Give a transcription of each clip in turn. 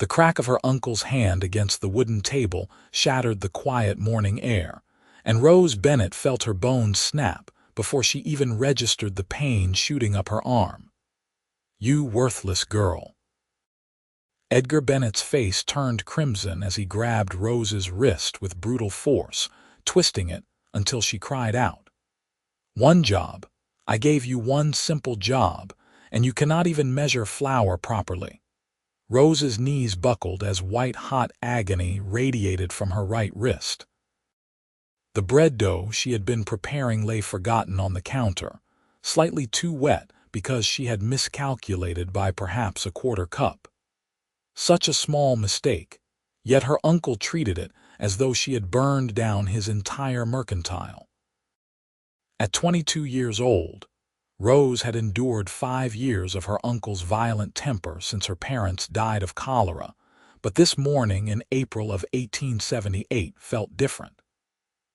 The crack of her uncle's hand against the wooden table shattered the quiet morning air, and Rose Bennett felt her bones snap before she even registered the pain shooting up her arm. "You worthless girl." Edgar Bennett's face turned crimson as he grabbed Rose's wrist with brutal force, twisting it until she cried out. "One job. I gave you one simple job, and you cannot even measure flour properly." Rose's knees buckled as white-hot agony radiated from her right wrist. The bread dough she had been preparing lay forgotten on the counter, slightly too wet because she had miscalculated by perhaps a quarter cup. Such a small mistake, yet her uncle treated it as though she had burned down his entire mercantile. At 22 years old, Rose had endured 5 years of her uncle's violent temper since her parents died of cholera, but this morning in April of 1878 felt different.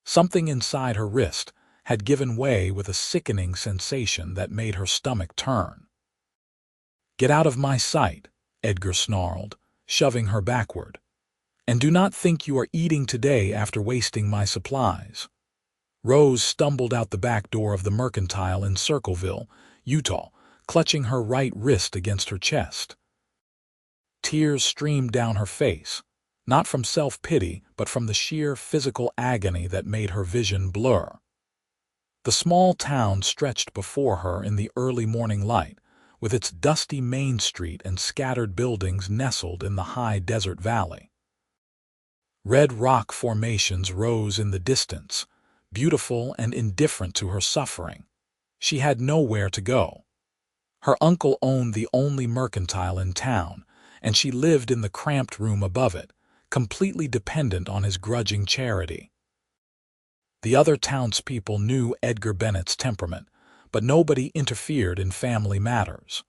Something inside her wrist had given way with a sickening sensation that made her stomach turn. "Get out of my sight," Edgar snarled, shoving her backward. "And do not think you are eating today after wasting my supplies." Rose stumbled out the back door of the mercantile in Circleville, Utah, clutching her right wrist against her chest. Tears streamed down her face, not from self-pity but from the sheer physical agony that made her vision blur. The small town stretched before her in the early morning light, with its dusty main street and scattered buildings nestled in the high desert valley. Red rock formations rose in the distance, beautiful and indifferent to her suffering. She had nowhere to go. Her uncle owned the only mercantile in town, and she lived in the cramped room above it, completely dependent on his grudging charity. The other townspeople knew Edgar Bennett's temperament, but nobody interfered in family matters.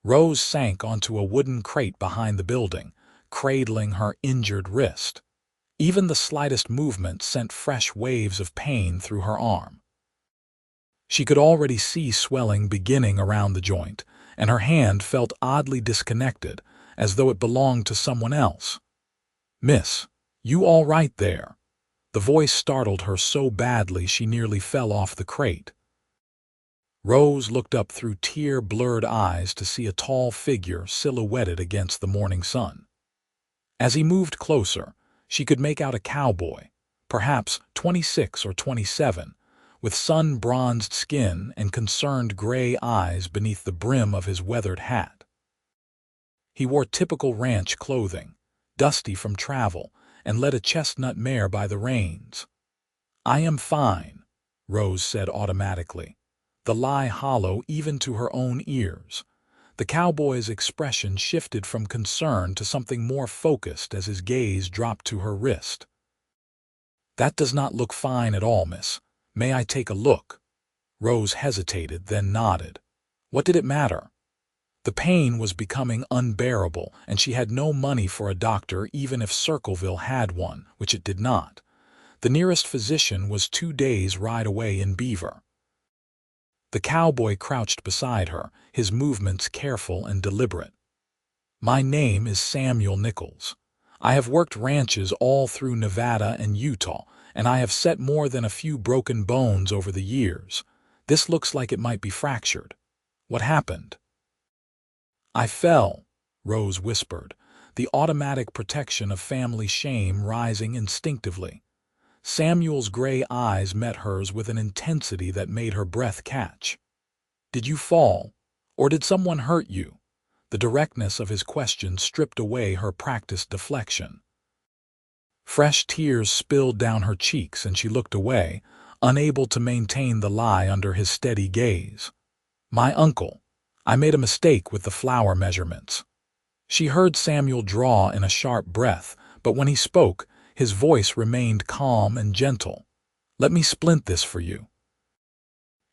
Rose sank onto a wooden crate behind the building, cradling her injured wrist. Even the slightest movement sent fresh waves of pain through her arm. She could already see swelling beginning around the joint, and her hand felt oddly disconnected, as though it belonged to someone else. "Miss, you all right there?" The voice startled her so badly she nearly fell off the crate. Rose looked up through tear-blurred eyes to see a tall figure silhouetted against the morning sun. As he moved closer, she could make out a cowboy, perhaps 26 or 27, with sun-bronzed skin and concerned gray eyes beneath the brim of his weathered hat. He wore typical ranch clothing, dusty from travel, and led a chestnut mare by the reins. "I am fine," Rose said automatically, the lie hollow even to her own ears. The cowboy's expression shifted from concern to something more focused as his gaze dropped to her wrist. "That does not look fine at all, miss. May I take a look?" Rose hesitated, then nodded. What did it matter? The pain was becoming unbearable, and she had no money for a doctor even if Circleville had one, which it did not. The nearest physician was 2 days' ride away in Beaver. The cowboy crouched beside her, his movements careful and deliberate. "My name is Samuel Nichols. I have worked ranches all through Nevada and Utah, and I have set more than a few broken bones over the years. This looks like it might be fractured. What happened?" "I fell," Rose whispered, the automatic protection of family shame rising instinctively. Samuel's gray eyes met hers with an intensity that made her breath catch. "Did you fall, or did someone hurt you?" The directness of his question stripped away her practiced deflection. Fresh tears spilled down her cheeks and she looked away, unable to maintain the lie under his steady gaze. "My uncle. I made a mistake with the flour measurements." She heard Samuel draw in a sharp breath, but when he spoke, his voice remained calm and gentle. "Let me splint this for you.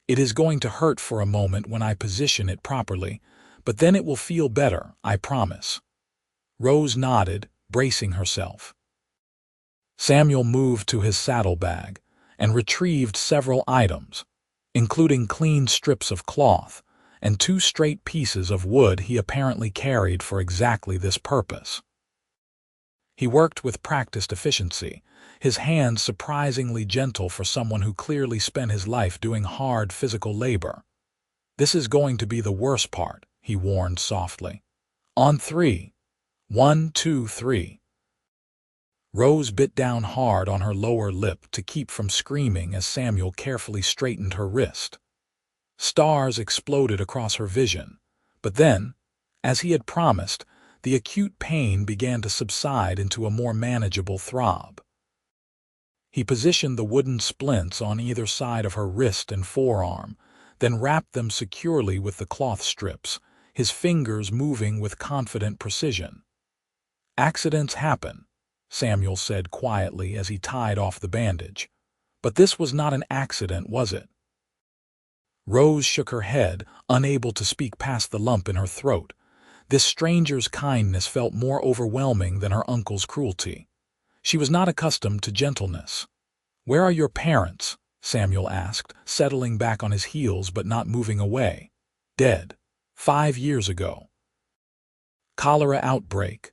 It is going to hurt for a moment when I position it properly, but then it will feel better, I promise." Rose nodded, bracing herself. Samuel moved to his saddlebag and retrieved several items, including clean strips of cloth and 2 straight pieces of wood he apparently carried for exactly this purpose. He worked with practiced efficiency, his hands surprisingly gentle for someone who clearly spent his life doing hard physical labor. "This is going to be the worst part," he warned softly. "On three. 1, 2, 3. Rose bit down hard on her lower lip to keep from screaming as Samuel carefully straightened her wrist. Stars exploded across her vision, but then, as he had promised, the acute pain began to subside into a more manageable throb. He positioned the wooden splints on either side of her wrist and forearm, then wrapped them securely with the cloth strips, his fingers moving with confident precision. "Accidents happen," Samuel said quietly as he tied off the bandage. "But this was not an accident, was it?" Rose shook her head, unable to speak past the lump in her throat. This stranger's kindness felt more overwhelming than her uncle's cruelty. She was not accustomed to gentleness. "Where are your parents?" Samuel asked, settling back on his heels but not moving away. "Dead. 5 years ago. Cholera outbreak."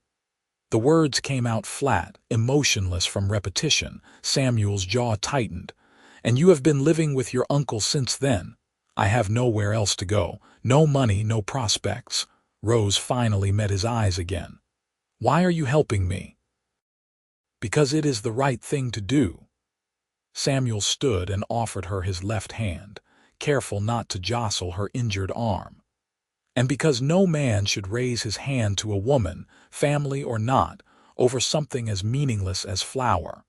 The words came out flat, emotionless from repetition. Samuel's jaw tightened. "And you have been living with your uncle since then?" "I have nowhere else to go. No money, no prospects." Rose finally met his eyes again. "Why are you helping me?" "Because it is the right thing to do." Samuel stood and offered her his left hand, careful not to jostle her injured arm. "And because no man should raise his hand to a woman, family or not, over something as meaningless as flour."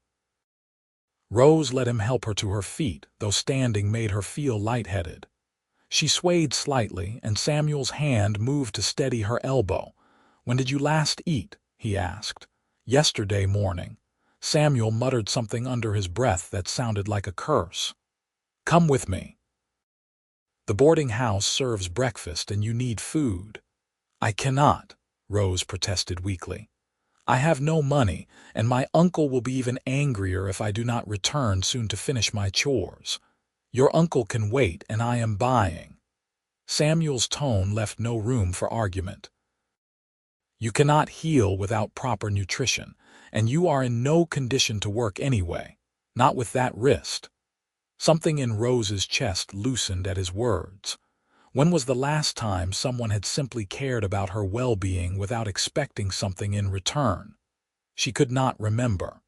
Rose let him help her to her feet, though standing made her feel lightheaded. She swayed slightly, and Samuel's hand moved to steady her elbow. "When did you last eat?" he asked. "Yesterday morning." Samuel muttered something under his breath that sounded like a curse. "Come with me. The boarding house serves breakfast and you need food." "I cannot," Rose protested weakly. "I have no money, and my uncle will be even angrier if I do not return soon to finish my chores." "Your uncle can wait, and I am buying." Samuel's tone left no room for argument. "You cannot heal without proper nutrition, and you are in no condition to work anyway, not with that wrist." Something in Rose's chest loosened at his words. When was the last time someone had simply cared about her well-being without expecting something in return? She could not remember.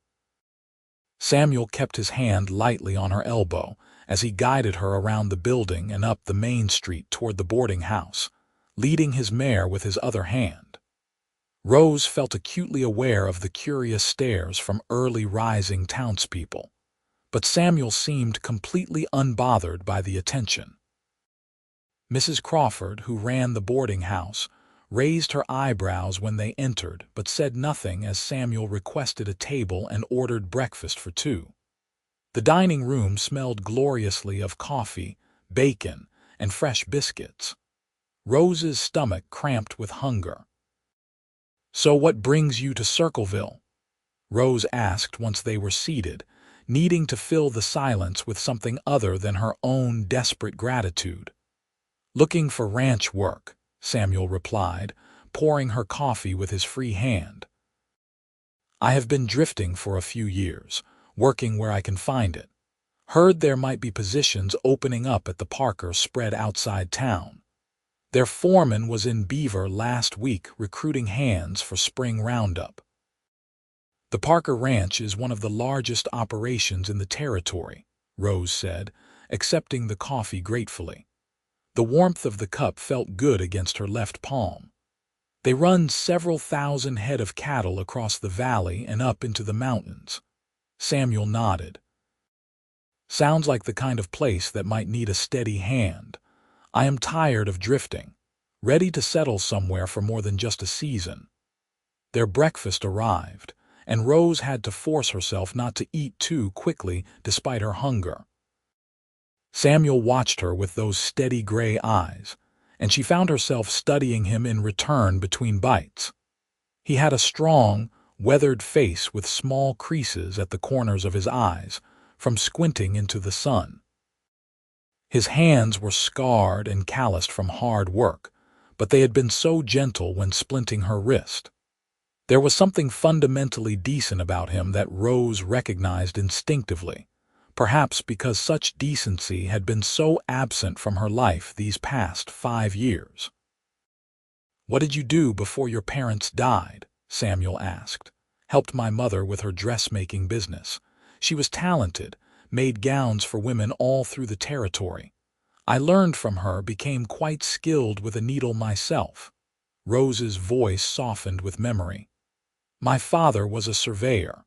Samuel kept his hand lightly on her elbow as he guided her around the building and up the main street toward the boarding house, leading his mare with his other hand. Rose felt acutely aware of the curious stares from early rising townspeople, but Samuel seemed completely unbothered by the attention. Mrs. Crawford, who ran the boarding house, raised her eyebrows when they entered but said nothing as Samuel requested a table and ordered breakfast for 2. The dining room smelled gloriously of coffee, bacon, and fresh biscuits. Rose's stomach cramped with hunger. "So what brings you to Circleville?" Rose asked once they were seated, needing to fill the silence with something other than her own desperate gratitude. "Looking for ranch work," Samuel replied, pouring her coffee with his free hand. "I have been drifting for a few years, working where I can find it. Heard there might be positions opening up at the Parker spread outside town. Their foreman was in Beaver last week recruiting hands for spring roundup." "The Parker Ranch is one of the largest operations in the territory," Rose said, accepting the coffee gratefully. The warmth of the cup felt good against her left palm. "They run several thousand head of cattle across the valley and up into the mountains." Samuel nodded. "Sounds like the kind of place that might need a steady hand. I am tired of drifting, ready to settle somewhere for more than just a season." Their breakfast arrived, and Rose had to force herself not to eat too quickly despite her hunger. Samuel watched her with those steady gray eyes, and she found herself studying him in return between bites. He had a strong, weathered face with small creases at the corners of his eyes, from squinting into the sun. His hands were scarred and calloused from hard work, but they had been so gentle when splinting her wrist. There was something fundamentally decent about him that Rose recognized instinctively, perhaps because such decency had been so absent from her life these past 5 years. "What did you do before your parents died?" Samuel asked. "Helped my mother with her dressmaking business. She was talented, made gowns for women all through the territory. I learned from her, became quite skilled with a needle myself." Rose's voice softened with memory. "My father was a surveyor.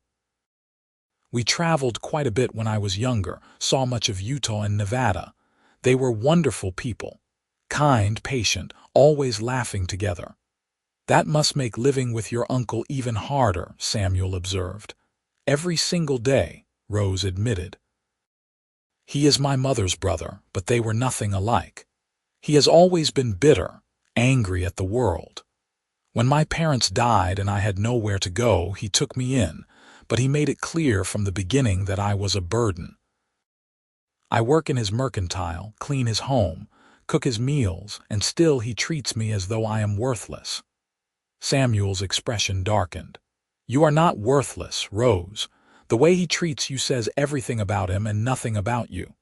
We traveled quite a bit when I was younger, saw much of Utah and Nevada. They were wonderful people. Kind, patient, always laughing together." "That must make living with your uncle even harder," Samuel observed. "Every single day," Rose admitted. "He is my mother's brother, but they were nothing alike. He has always been bitter, angry at the world. When my parents died and I had nowhere to go, he took me in, but he made it clear from the beginning that I was a burden. I work in his mercantile, clean his home, cook his meals, and still he treats me as though I am worthless." Samuel's expression darkened. "You are not worthless, Rose. The way he treats you says everything about him and nothing about you."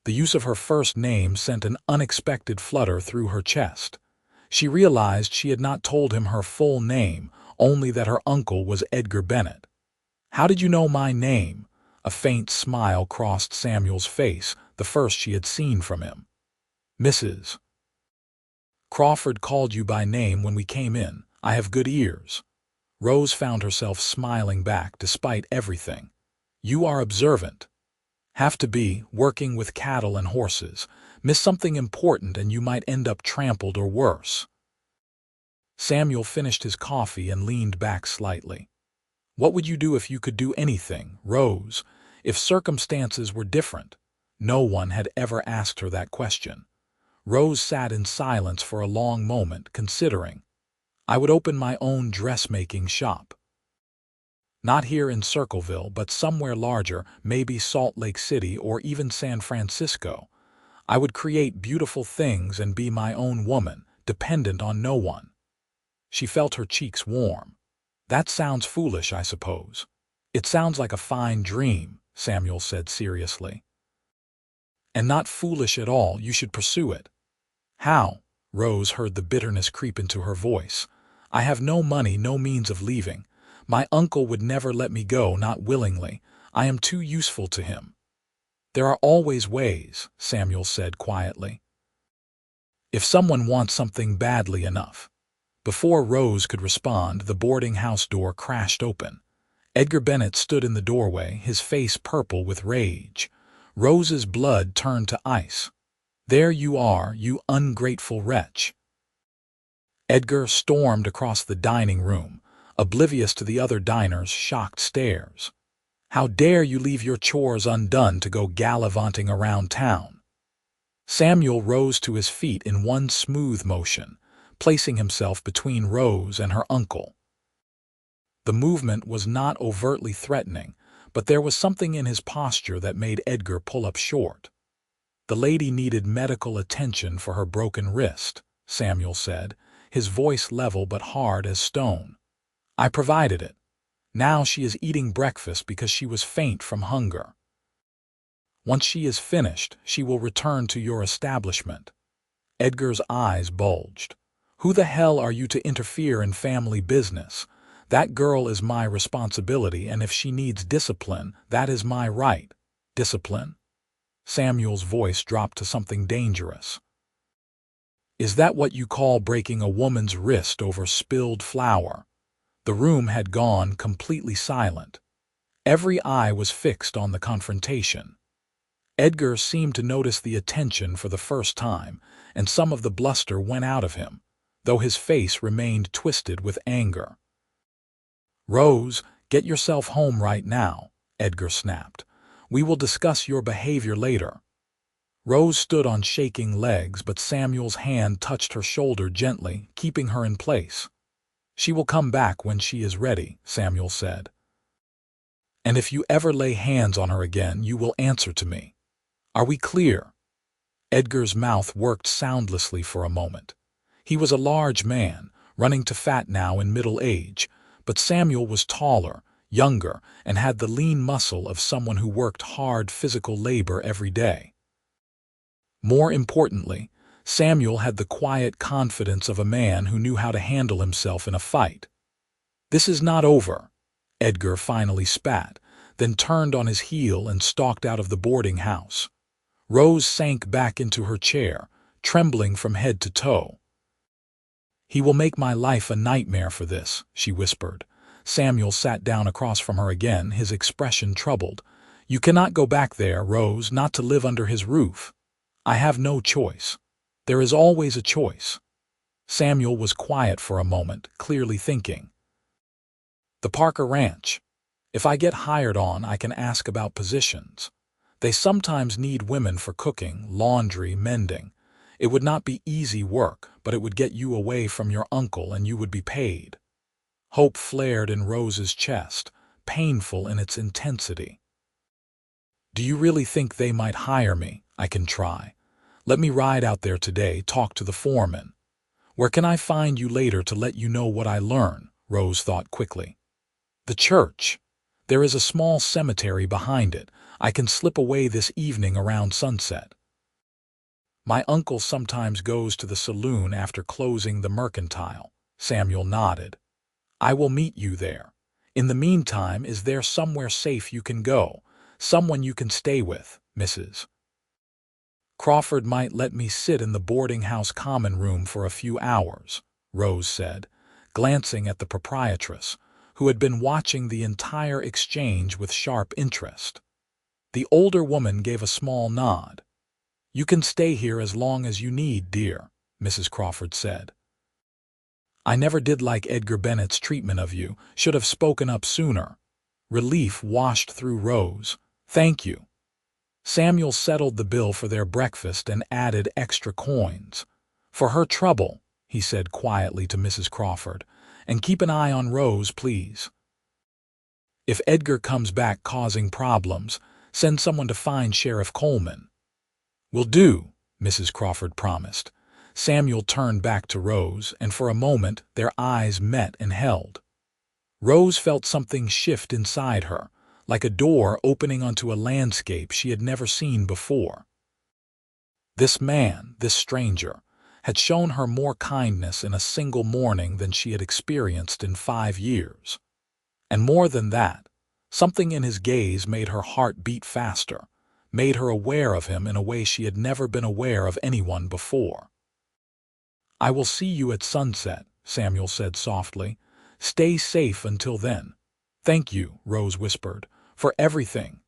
The use of her first name sent an unexpected flutter through her chest. She realized she had not told him her full name, only that her uncle was Edgar Bennett. "How did you know my name?" A faint smile crossed Samuel's face, the first she had seen from him. "Mrs. Crawford called you by name when we came in. I have good ears." Rose found herself smiling back despite everything. "You are observant. Have to be, working with cattle and horses. Miss something important and you might end up trampled or worse." Samuel finished his coffee and leaned back slightly. "What would you do if you could do anything, Rose? If circumstances were different?" No one had ever asked her that question. Rose sat in silence for a long moment, considering. "I would open my own dressmaking shop. Not here in Circleville, but somewhere larger, maybe Salt Lake City or even San Francisco. I would create beautiful things and be my own woman, dependent on no one." She felt her cheeks warm. "That sounds foolish, I suppose." "It sounds like a fine dream," Samuel said seriously. "And not foolish at all. You should pursue it." "How?" Rose heard the bitterness creep into her voice. "I have no money, no means of leaving. My uncle would never let me go, not willingly. I am too useful to him." "There are always ways," Samuel said quietly. "If someone wants something badly enough." Before Rose could respond, the boarding house door crashed open. Edgar Bennett stood in the doorway, his face purple with rage. Rose's blood turned to ice. "There you are, you ungrateful wretch." Edgar stormed across the dining room, oblivious to the other diners' shocked stares. "How dare you leave your chores undone to go gallivanting around town?" Samuel rose to his feet in one smooth motion, placing himself between Rose and her uncle. The movement was not overtly threatening, but there was something in his posture that made Edgar pull up short. "The lady needed medical attention for her broken wrist," Samuel said, his voice level but hard as stone. "I provided it. Now she is eating breakfast because she was faint from hunger. Once she is finished, she will return to your establishment." Edgar's eyes bulged. "Who the hell are you to interfere in family business? That girl is my responsibility, and if she needs discipline, that is my right." "Discipline?" Samuel's voice dropped to something dangerous. "Is that what you call breaking a woman's wrist over spilled flour?" The room had gone completely silent. Every eye was fixed on the confrontation. Edgar seemed to notice the attention for the first time, and some of the bluster went out of him, though his face remained twisted with anger. "Rose, get yourself home right now," Edgar snapped. "We will discuss your behavior later." Rose stood on shaking legs, but Samuel's hand touched her shoulder gently, keeping her in place. "She will come back when she is ready," Samuel said. "And if you ever lay hands on her again, you will answer to me. Are we clear?" Edgar's mouth worked soundlessly for a moment. He was a large man, running to fat now in middle age, but Samuel was taller, younger, and had the lean muscle of someone who worked hard physical labor every day. More importantly, Samuel had the quiet confidence of a man who knew how to handle himself in a fight. "This is not over," Edgar finally spat, then turned on his heel and stalked out of the boarding house. Rose sank back into her chair, trembling from head to toe. "He will make my life a nightmare for this," she whispered. Samuel sat down across from her again, his expression troubled. "You cannot go back there, Rose, not to live under his roof." "I have no choice. There is always a choice." Samuel was quiet for a moment, clearly thinking. "The Parker Ranch. If I get hired on, I can ask about positions. They sometimes need women for cooking, laundry, mending. It would not be easy work, but it would get you away from your uncle and you would be paid." Hope flared in Rose's chest, painful in its intensity. "Do you really think they might hire me? I can try. Let me ride out there today, talk to the foreman. Where can I find you later to let you know what I learn?" Rose thought quickly. "The church. There is a small cemetery behind it. I can slip away this evening around sunset. My uncle sometimes goes to the saloon after closing the mercantile." Samuel nodded. "I will meet you there. In the meantime, is there somewhere safe you can go? Someone you can stay with, Mrs. Crawford might let me sit in the boarding house common room for a few hours," Rose said, glancing at the proprietress, who had been watching the entire exchange with sharp interest. The older woman gave a small nod. "You can stay here as long as you need, dear," Mrs. Crawford said. "I never did like Edgar Bennett's treatment of you. Should have spoken up sooner." Relief washed through Rose. "Thank you." Samuel settled the bill for their breakfast and added extra coins. "For her trouble," he said quietly to Mrs. Crawford, "and keep an eye on Rose, please. If Edgar comes back causing problems, send someone to find Sheriff Coleman." "Will do," Mrs. Crawford promised. Samuel turned back to Rose, and for a moment their eyes met and held. Rose felt something shift inside her, like a door opening onto a landscape she had never seen before. This man, this stranger, had shown her more kindness in a single morning than she had experienced in 5 years. And more than that, something in his gaze made her heart beat faster, made her aware of him in a way she had never been aware of anyone before. "I will see you at sunset," Samuel said softly. "Stay safe until then." "Thank you," Rose whispered, "for everything."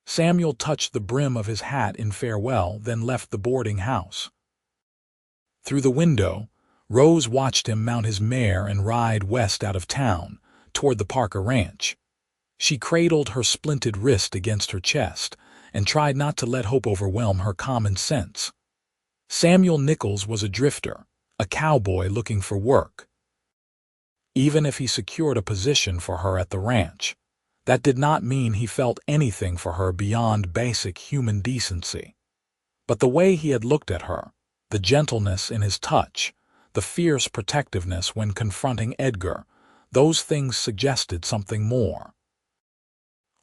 Samuel touched the brim of his hat in farewell, then left the boarding house. Through the window, Rose watched him mount his mare and ride west out of town, toward the Parker Ranch. She cradled her splinted wrist against her chest and tried not to let hope overwhelm her common sense. Samuel Nichols was a drifter, a cowboy looking for work. Even if he secured a position for her at the ranch, that did not mean he felt anything for her beyond basic human decency. But the way he had looked at her, the gentleness in his touch, the fierce protectiveness when confronting Edgar, those things suggested something more.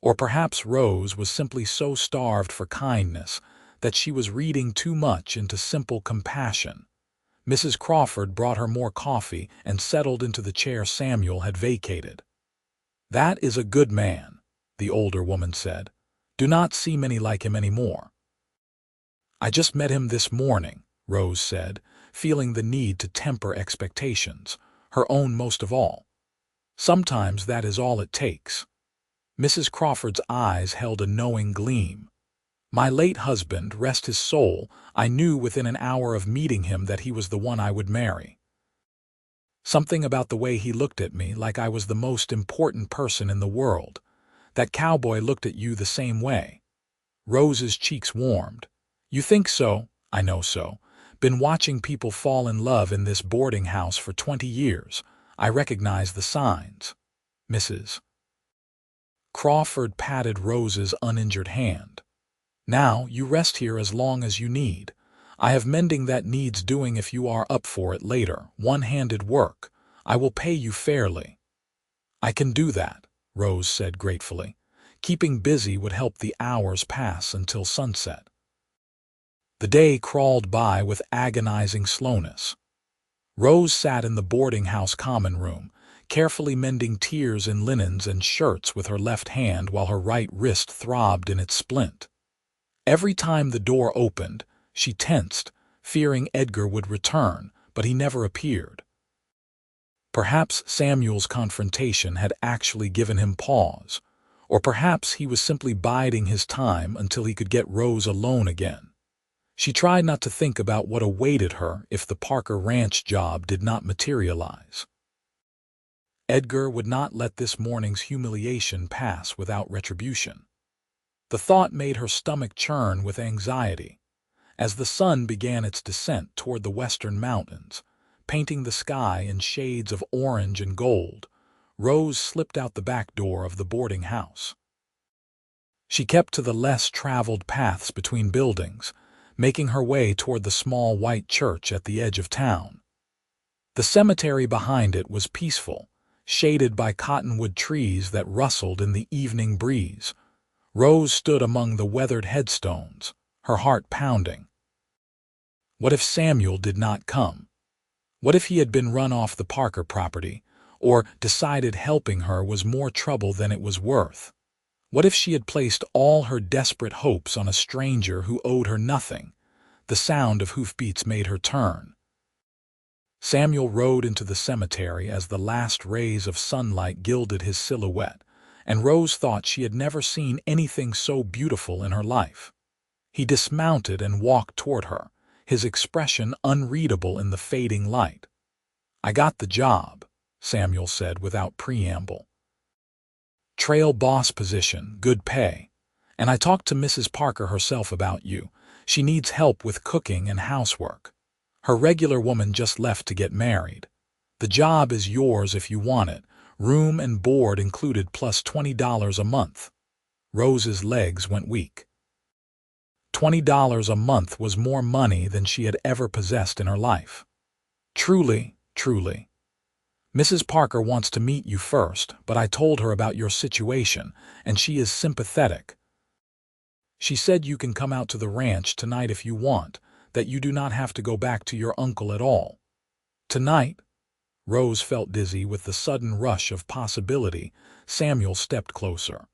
Or perhaps Rose was simply so starved for kindness that she was reading too much into simple compassion. Mrs. Crawford brought her more coffee and settled into the chair Samuel had vacated. "That is a good man," the older woman said. "Do not see many like him anymore." "I just met him this morning," Rose said, feeling the need to temper expectations, her own most of all. "Sometimes that is all it takes." Mrs. Crawford's eyes held a knowing gleam. "My late husband, rest his soul, I knew within an hour of meeting him that he was the one I would marry. Something about the way he looked at me, like I was the most important person in the world. That cowboy looked at you the same way." Rose's cheeks warmed. "You think so? I know so. Been watching people fall in love in this boarding house for 20 years. I recognize the signs." Mrs. Crawford patted Rose's uninjured hand. "Now, you rest here as long as you need. I have mending that needs doing if you are up for it later, one-handed work, I will pay you fairly." "I can do that," Rose said gratefully. Keeping busy would help the hours pass until sunset. The day crawled by with agonizing slowness. Rose sat in the boarding house common room, carefully mending tears in linens and shirts with her left hand while her right wrist throbbed in its splint. Every time the door opened, she tensed, fearing Edgar would return, but he never appeared. Perhaps Samuel's confrontation had actually given him pause, or perhaps he was simply biding his time until he could get Rose alone again. She tried not to think about what awaited her if the Parker Ranch job did not materialize. Edgar would not let this morning's humiliation pass without retribution. The thought made her stomach churn with anxiety. As the sun began its descent toward the western mountains, painting the sky in shades of orange and gold, Rose slipped out the back door of the boarding house. She kept to the less traveled paths between buildings, making her way toward the small white church at the edge of town. The cemetery behind it was peaceful, shaded by cottonwood trees that rustled in the evening breeze. Rose stood among the weathered headstones, her heart pounding. What if Samuel did not come? What if he had been run off the Parker property, or decided helping her was more trouble than it was worth? What if she had placed all her desperate hopes on a stranger who owed her nothing? The sound of hoofbeats made her turn. Samuel rode into the cemetery as the last rays of sunlight gilded his silhouette, and Rose thought she had never seen anything so beautiful in her life. He dismounted and walked toward her, his expression unreadable in the fading light. "I got the job," Samuel said without preamble. "Trail boss position, good pay. And I talked to Mrs. Parker herself about you. She needs help with cooking and housework. Her regular woman just left to get married. The job is yours if you want it, room and board included plus $20 a month." Rose's legs went weak. $20 a month was more money than she had ever possessed in her life. Truly. Mrs. Parker wants to meet you first, but I told her about your situation, and she is sympathetic. She said you can come out to the ranch tonight if you want, that you do not have to go back to your uncle at all." "Tonight?" Rose felt dizzy with the sudden rush of possibility. Samuel stepped closer.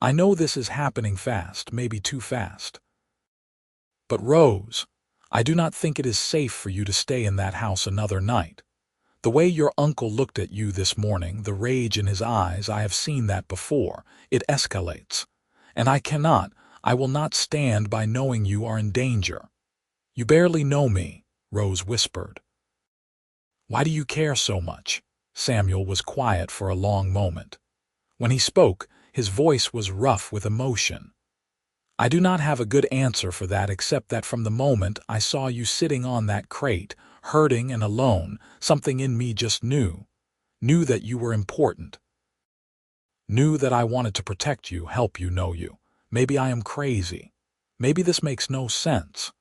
"I know this is happening fast, maybe too fast. But Rose, I do not think it is safe for you to stay in that house another night. The way your uncle looked at you this morning, the rage in his eyes, I have seen that before. It escalates. And I will not stand by knowing you are in danger." "You barely know me," Rose whispered. "Why do you care so much?" Samuel was quiet for a long moment. When he spoke, his voice was rough with emotion. "I do not have a good answer for that except that from the moment I saw you sitting on that crate, hurting and alone, something in me just knew that you were important. Knew that I wanted to protect you, help you, know you. Maybe I am crazy. Maybe this makes no sense.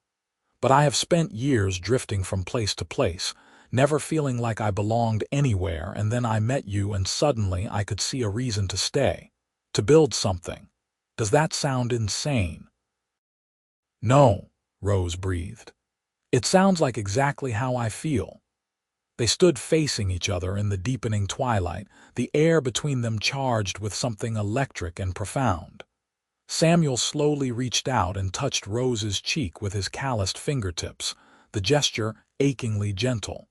But I have spent years drifting from place to place, never feeling like I belonged anywhere, and then I met you and suddenly I could see a reason to stay, to build something. Does that sound insane?" "No," Rose breathed. "It sounds like exactly how I feel." They stood facing each other in the deepening twilight, the air between them charged with something electric and profound. Samuel slowly reached out and touched Rose's cheek with his calloused fingertips, the gesture achingly gentle.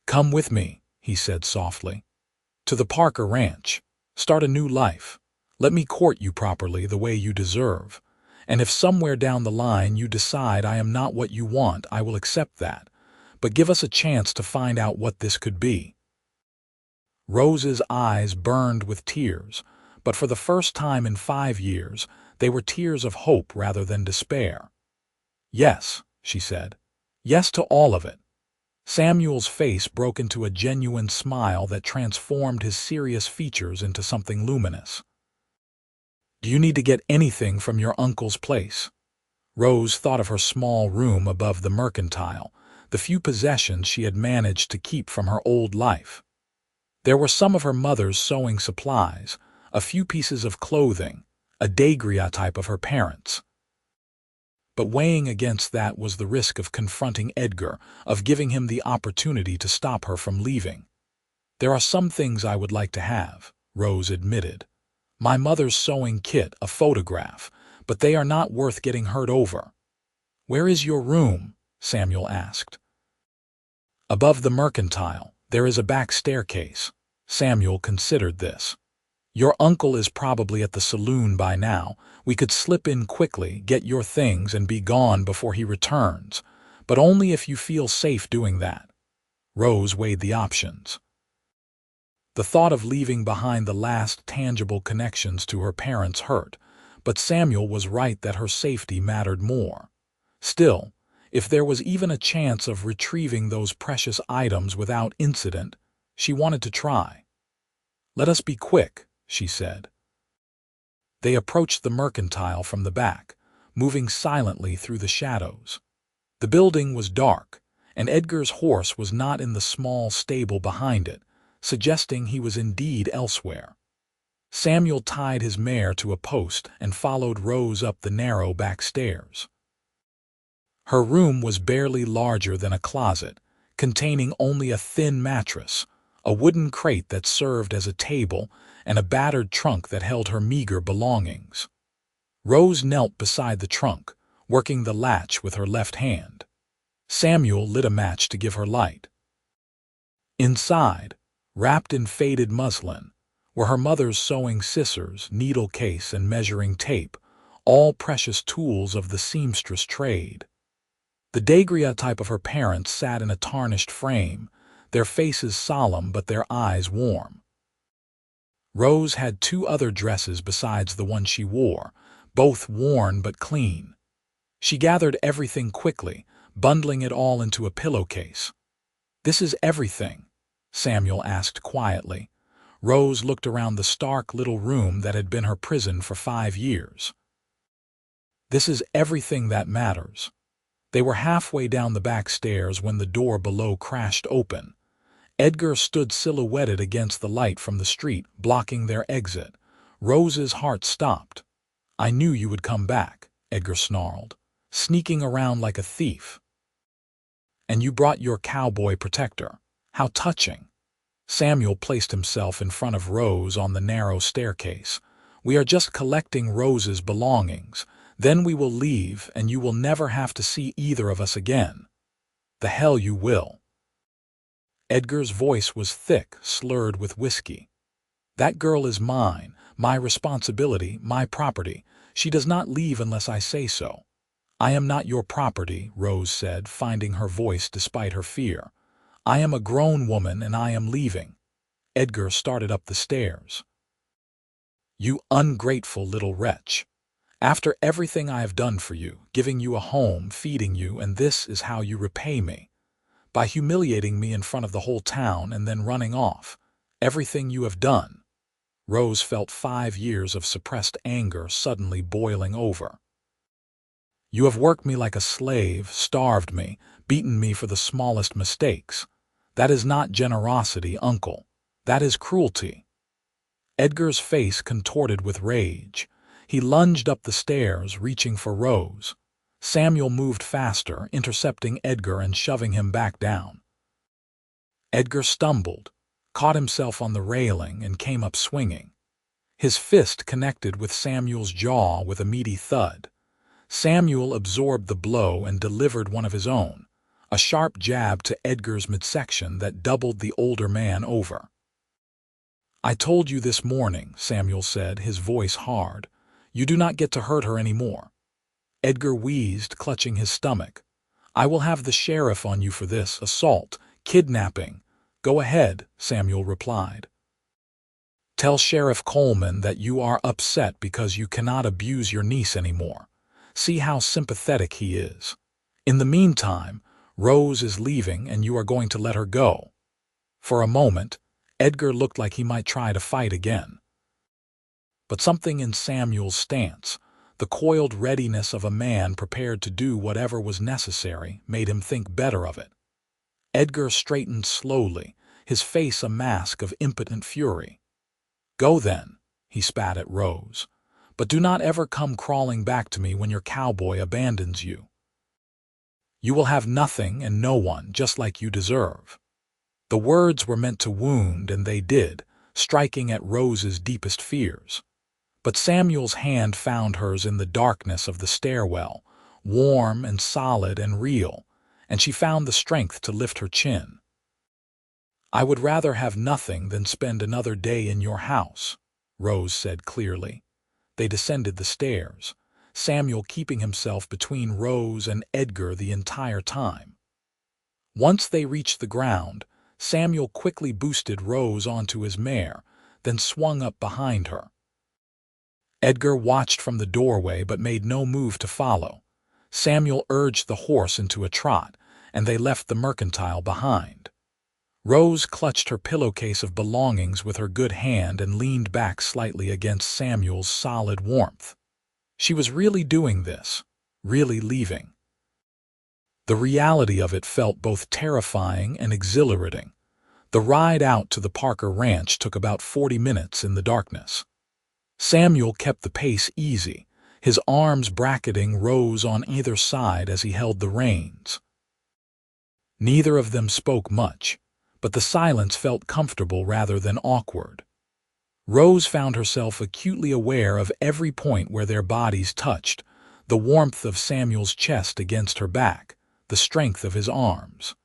"Come with me," he said softly. "To the Parker Ranch. Start a new life. Let me court you properly the way you deserve. And if somewhere down the line you decide I am not what you want, I will accept that. But give us a chance to find out what this could be." Rose's eyes burned with tears, but for the first time in 5 years, they were tears of hope rather than despair. "Yes," she said. "Yes to all of it." Samuel's face broke into a genuine smile that transformed his serious features into something luminous. "Do you need to get anything from your uncle's place?" Rose thought of her small room above the mercantile, the few possessions she had managed to keep from her old life. There were some of her mother's sewing supplies, a few pieces of clothing, a daguerreotype of her parents. But weighing against that was the risk of confronting Edgar, of giving him the opportunity to stop her from leaving. "There are some things I would like to have," Rose admitted. "My mother's sewing kit, a photograph, but they are not worth getting hurt over." "Where is your room?" Samuel asked. "Above the mercantile, there is a back staircase." Samuel considered this. "Your uncle is probably at the saloon by now. We could slip in quickly, get your things, and be gone before he returns, but only if you feel safe doing that." Rose weighed the options. The thought of leaving behind the last tangible connections to her parents hurt, but Samuel was right that her safety mattered more. Still, if there was even a chance of retrieving those precious items without incident, she wanted to try. "Let us be quick," she said. They approached the mercantile from the back, moving silently through the shadows. The building was dark, and Edgar's horse was not in the small stable behind it, suggesting he was indeed elsewhere. Samuel tied his mare to a post and followed Rose up the narrow back stairs. Her room was barely larger than a closet, containing only a thin mattress, a wooden crate that served as a table, and a battered trunk that held her meager belongings. Rose knelt beside the trunk, working the latch with her left hand. Samuel lit a match to give her light. Inside, wrapped in faded muslin, were her mother's sewing scissors, needle case, and measuring tape, all precious tools of the seamstress trade. The daguerreotype of her parents sat in a tarnished frame, their faces solemn but their eyes warm. Rose had two other dresses besides the one she wore, both worn but clean. She gathered everything quickly, bundling it all into a pillowcase. "This is everything?" Samuel asked quietly. Rose looked around the stark little room that had been her prison for 5 years. "This is everything that matters." They were halfway down the back stairs when the door below crashed open. Edgar stood silhouetted against the light from the street, blocking their exit. Rose's heart stopped. "I knew you would come back," Edgar snarled, "sneaking around like a thief. And you brought your cowboy protector. How touching." Samuel placed himself in front of Rose on the narrow staircase. "We are just collecting Rose's belongings. Then we will leave, and you will never have to see either of us again." "The hell you will." Edgar's voice was thick, slurred with whiskey. "That girl is mine, my responsibility, my property. She does not leave unless I say so." "I am not your property," Rose said, finding her voice despite her fear. "I am a grown woman and I am leaving." Edgar started up the stairs. "You ungrateful little wretch. After everything I have done for you, giving you a home, feeding you, and this is how you repay me. By humiliating me in front of the whole town and then running off. Everything you have done." Rose felt 5 years of suppressed anger suddenly boiling over. "You have worked me like a slave, starved me, beaten me for the smallest mistakes. That is not generosity, uncle. That is cruelty." Edgar's face contorted with rage. He lunged up the stairs, reaching for Rose. Samuel moved faster, intercepting Edgar and shoving him back down. Edgar stumbled, caught himself on the railing, and came up swinging. His fist connected with Samuel's jaw with a meaty thud. Samuel absorbed the blow and delivered one of his own, a sharp jab to Edgar's midsection that doubled the older man over. "I told you this morning," Samuel said, his voice hard. "You do not get to hurt her anymore." Edgar wheezed, clutching his stomach. "I will have the sheriff on you for this, assault, kidnapping." "Go ahead," Samuel replied. "Tell Sheriff Coleman that you are upset because you cannot abuse your niece anymore. See how sympathetic he is. In the meantime, Rose is leaving and you are going to let her go." For a moment, Edgar looked like he might try to fight again. But something in Samuel's stance, the coiled readiness of a man prepared to do whatever was necessary, made him think better of it. Edgar straightened slowly, his face a mask of impotent fury. "Go then," he spat at Rose, "but do not ever come crawling back to me when your cowboy abandons you. You will have nothing and no one, just like you deserve." The words were meant to wound, and they did, striking at Rose's deepest fears. But Samuel's hand found hers in the darkness of the stairwell, warm and solid and real, and she found the strength to lift her chin. "I would rather have nothing than spend another day in your house," Rose said clearly. They descended the stairs, Samuel keeping himself between Rose and Edgar the entire time. Once they reached the ground, Samuel quickly boosted Rose onto his mare, then swung up behind her. Edgar watched from the doorway but made no move to follow. Samuel urged the horse into a trot, and they left the mercantile behind. Rose clutched her pillowcase of belongings with her good hand and leaned back slightly against Samuel's solid warmth. She was really doing this, really leaving. The reality of it felt both terrifying and exhilarating. The ride out to the Parker Ranch took about 40 minutes in the darkness. Samuel kept the pace easy, his arms bracketing Rose on either side as he held the reins. Neither of them spoke much, but the silence felt comfortable rather than awkward. Rose found herself acutely aware of every point where their bodies touched, the warmth of Samuel's chest against her back, the strength of his arms.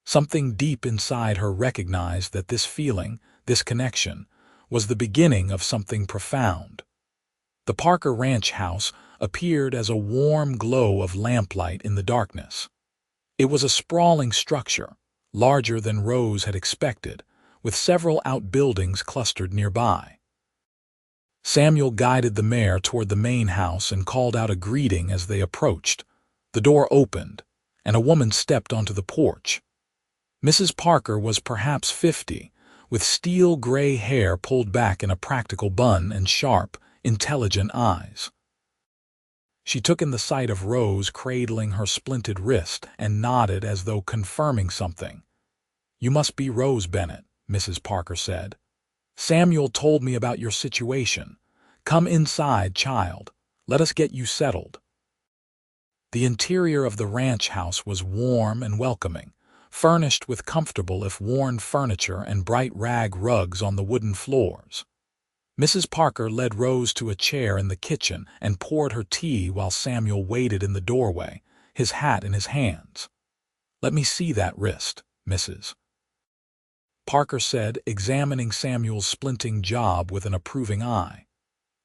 Something deep inside her recognized that this feeling, this connection, was the beginning of something profound. The Parker Ranch house appeared as a warm glow of lamplight in the darkness. It was a sprawling structure, larger than Rose had expected, with several outbuildings clustered nearby. Samuel guided the mare toward the main house and called out a greeting as they approached. The door opened, and a woman stepped onto the porch. Mrs. Parker was perhaps 50, with steel-gray hair pulled back in a practical bun and sharp, intelligent eyes. She took in the sight of Rose cradling her splinted wrist and nodded as though confirming something. "You must be Rose Bennett," Mrs. Parker said. "Samuel told me about your situation. Come inside, child. Let us get you settled." The interior of the ranch house was warm and welcoming, furnished with comfortable if worn furniture and bright rag rugs on the wooden floors. Mrs. Parker led Rose to a chair in the kitchen and poured her tea while Samuel waited in the doorway, his hat in his hands. "Let me see that wrist, Mrs. Parker said, examining Samuel's splinting job with an approving eye.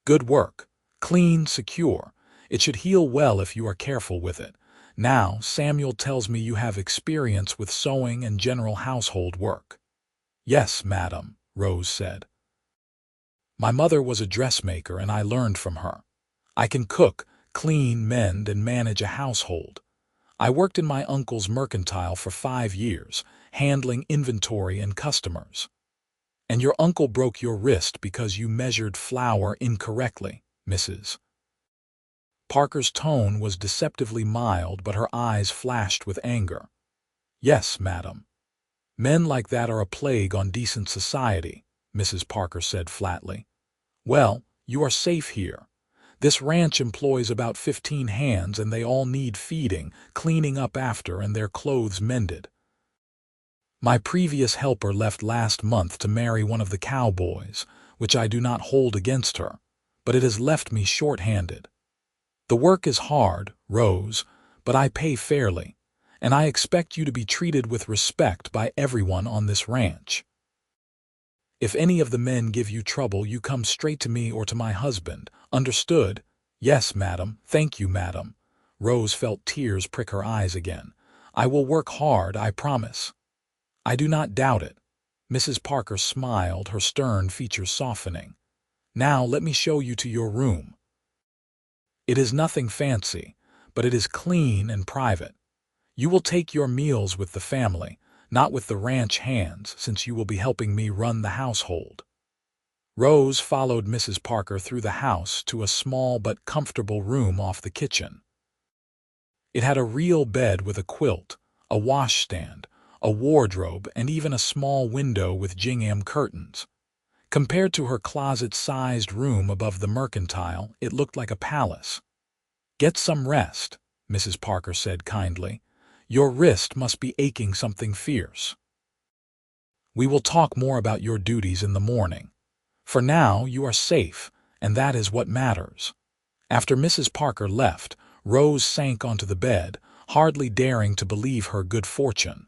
"Good work. Clean, secure. It should heal well if you are careful with it. Now, Samuel tells me you have experience with sewing and general household work." "Yes, madam," Rose said. "My mother was a dressmaker and I learned from her. I can cook, clean, mend, and manage a household. I worked in my uncle's mercantile for 5 years, handling inventory and customers." "And your uncle broke your wrist because you measured flour incorrectly, Mrs. Parker's tone was deceptively mild, but her eyes flashed with anger. "Yes, madam. Men like that are a plague on decent society," Mrs. Parker said flatly. "Well, you are safe here. This ranch employs about 15 hands and they all need feeding, cleaning up after, and their clothes mended. My previous helper left last month to marry one of the Cowboys, which I do not hold against her, but it has left me short-handed. The work is hard, Rose, but I pay fairly, and I expect you to be treated with respect by everyone on this ranch. If any of the men give you trouble, you come straight to me or to my husband. Understood?" "Yes, madam. Thank you, madam." Rose felt tears prick her eyes again. "I will work hard, I promise." "I do not doubt it." Mrs. Parker smiled, her stern features softening. "Now let me show you to your room. It is nothing fancy, but it is clean and private. You will take your meals with the family, not with the ranch hands, since you will be helping me run the household." Rose followed Mrs. Parker through the house to a small but comfortable room off the kitchen. It had a real bed with a quilt, a washstand, a wardrobe, and even a small window with gingham curtains. Compared to her closet-sized room above the mercantile, it looked like a palace. "Get some rest," Mrs. Parker said kindly. "Your wrist must be aching something fierce. We will talk more about your duties in the morning. For now, you are safe, and that is what matters." After Mrs. Parker left, Rose sank onto the bed, hardly daring to believe her good fortune.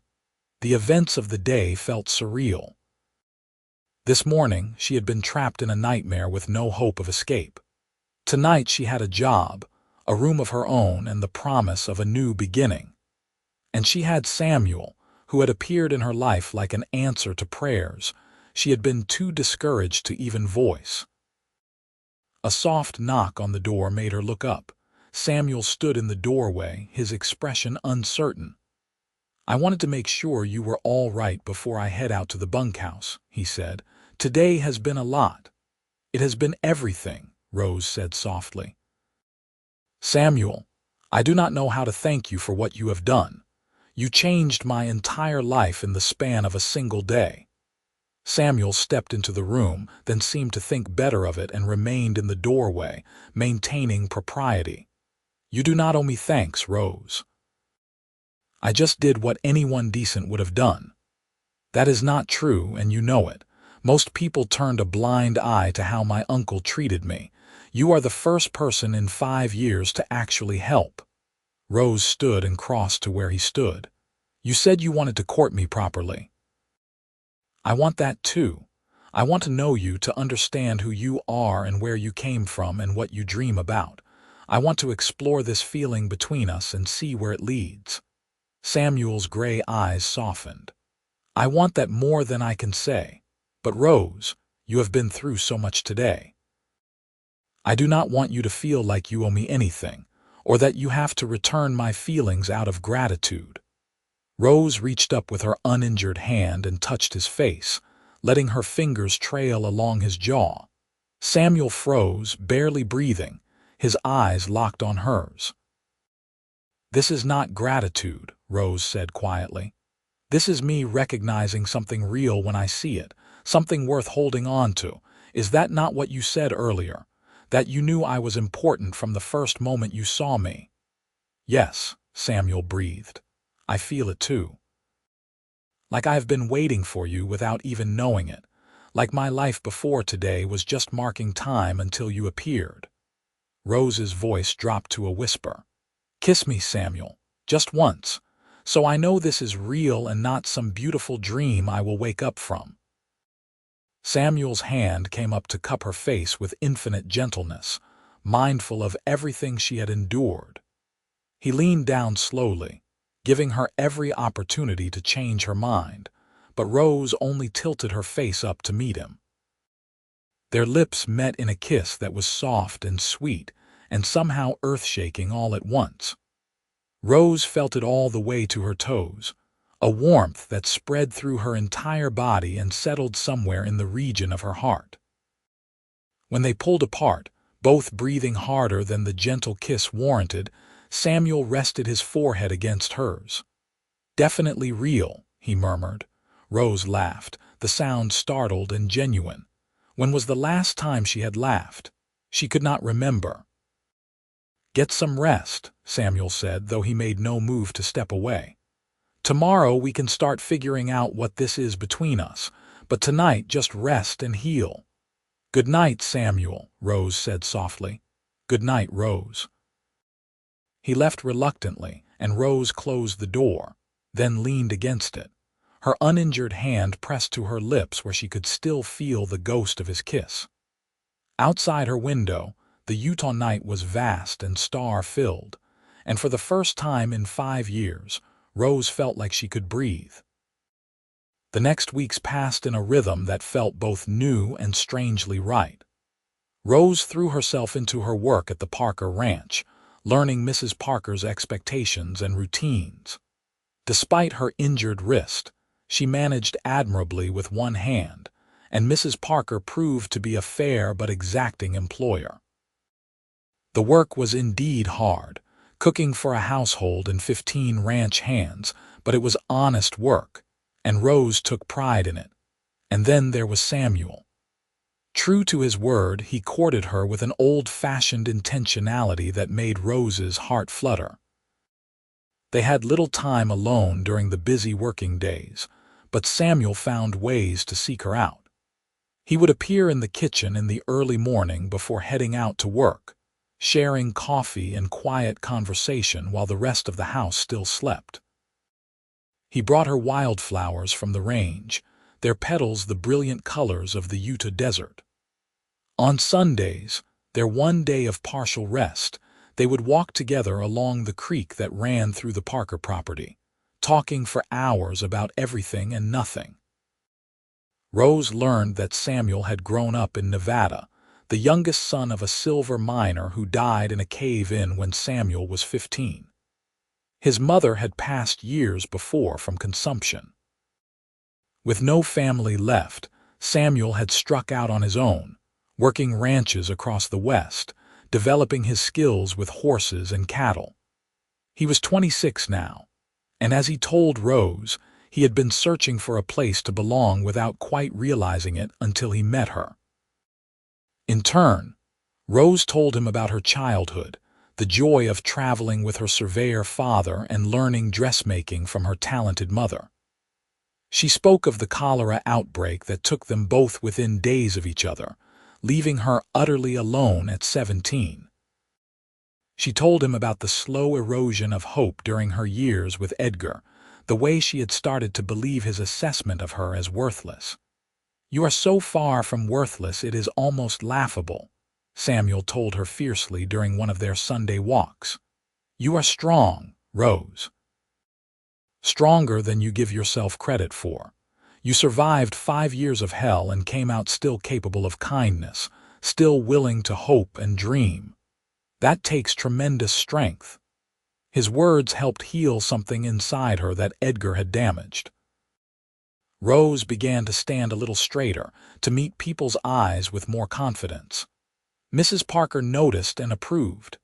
The events of the day felt surreal. This morning, she had been trapped in a nightmare with no hope of escape. Tonight she had a job, a room of her own, and the promise of a new beginning. And she had Samuel, who had appeared in her life like an answer to prayers she had been too discouraged to even voice. A soft knock on the door made her look up. Samuel stood in the doorway, his expression uncertain. "I wanted to make sure you were all right before I head out to the bunkhouse," he said. "Today has been a lot." "It has been everything," Rose said softly. "Samuel, I do not know how to thank you for what you have done. You changed my entire life in the span of a single day." Samuel stepped into the room, then seemed to think better of it and remained in the doorway, maintaining propriety. "You do not owe me thanks, Rose. I just did what anyone decent would have done." "That is not true, and you know it. Most people turned a blind eye to how my uncle treated me. You are the first person in 5 years to actually help." Rose stood and crossed to where he stood. "You said you wanted to court me properly. I want that too. I want to know you, to understand who you are and where you came from and what you dream about. I want to explore this feeling between us and see where it leads." Samuel's gray eyes softened. "I want that more than I can say. But Rose, you have been through so much today. I do not want you to feel like you owe me anything, or that you have to return my feelings out of gratitude." Rose reached up with her uninjured hand and touched his face, letting her fingers trail along his jaw. Samuel froze, barely breathing, his eyes locked on hers. "This is not gratitude," Rose said quietly. "This is me recognizing something real when I see it, something worth holding on to. Is that not what you said earlier? That you knew I was important from the first moment you saw me?" "Yes," Samuel breathed. "I feel it too. Like I have been waiting for you without even knowing it. Like my life before today was just marking time until you appeared." Rose's voice dropped to a whisper. "Kiss me, Samuel, just once, so I know this is real and not some beautiful dream I will wake up from." Samuel's hand came up to cup her face with infinite gentleness, mindful of everything she had endured. He leaned down slowly, giving her every opportunity to change her mind, but Rose only tilted her face up to meet him. Their lips met in a kiss that was soft and sweet, and somehow earth-shaking all at once. Rose felt it all the way to her toes, a warmth that spread through her entire body and settled somewhere in the region of her heart. When they pulled apart, both breathing harder than the gentle kiss warranted, Samuel rested his forehead against hers. "Definitely real," he murmured. Rose laughed, the sound startled and genuine. When was the last time she had laughed? She could not remember. "Get some rest," Samuel said, though he made no move to step away. "Tomorrow we can start figuring out what this is between us, but tonight just rest and heal." "Good night, Samuel," Rose said softly. "Good night, Rose." He left reluctantly, and Rose closed the door, then leaned against it. Her uninjured hand pressed to her lips where she could still feel the ghost of his kiss. Outside her window, the Utah night was vast and star-filled, and for the first time in 5 years, Rose felt like she could breathe. The next weeks passed in a rhythm that felt both new and strangely right. Rose threw herself into her work at the Parker Ranch, learning Mrs. Parker's expectations and routines. Despite her injured wrist, she managed admirably with one hand, and Mrs. Parker proved to be a fair but exacting employer. The work was indeed hard, cooking for a household and 15 ranch hands, but it was honest work, and Rose took pride in it. And then there was Samuel. True to his word, he courted her with an old-fashioned intentionality that made Rose's heart flutter. They had little time alone during the busy working days, but Samuel found ways to seek her out. He would appear in the kitchen in the early morning before heading out to work, sharing coffee and quiet conversation while the rest of the house still slept. He brought her wildflowers from the range, their petals the brilliant colors of the Utah desert. On Sundays, their one day of partial rest, they would walk together along the creek that ran through the Parker property, talking for hours about everything and nothing. Rose learned that Samuel had grown up in Nevada, the youngest son of a silver miner who died in a cave-in when Samuel was 15. His mother had passed years before from consumption. With no family left, Samuel had struck out on his own, working ranches across the West, developing his skills with horses and cattle. He was 26 now, and as he told Rose, he had been searching for a place to belong without quite realizing it until he met her. In turn, Rose told him about her childhood, the joy of traveling with her surveyor father and learning dressmaking from her talented mother. She spoke of the cholera outbreak that took them both within days of each other, leaving her utterly alone at 17. She told him about the slow erosion of hope during her years with Edgar, the way she had started to believe his assessment of her as worthless. "You are so far from worthless it is almost laughable," Samuel told her fiercely during one of their Sunday walks. "You are strong, Rose. Stronger than you give yourself credit for. You survived 5 years of hell and came out still capable of kindness, still willing to hope and dream. That takes tremendous strength." His words helped heal something inside her that Edgar had damaged. Rose began to stand a little straighter, to meet people's eyes with more confidence. Mrs. Parker noticed and approved.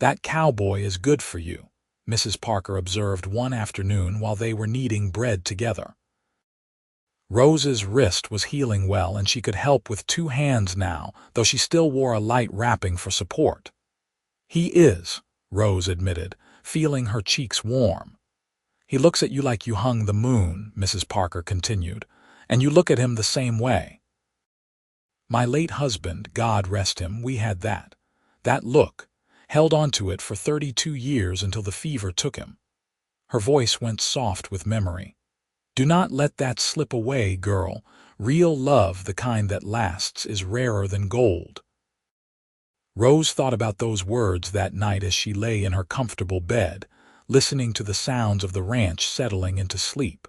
"That cowboy is good for you," Mrs. Parker observed one afternoon while they were kneading bread together. Rose's wrist was healing well and she could help with 2 hands now, though she still wore a light wrapping for support. "He is," Rose admitted, feeling her cheeks warm. "He looks at you like you hung the moon," Mrs. Parker continued, "and you look at him the same way. My late husband, God rest him, we had that look, held on to it for 32 years until the fever took him." Her voice went soft with memory. "Do not let that slip away, girl. Real love, the kind that lasts, is rarer than gold." Rose thought about those words that night as she lay in her comfortable bed, listening to the sounds of the ranch settling into sleep.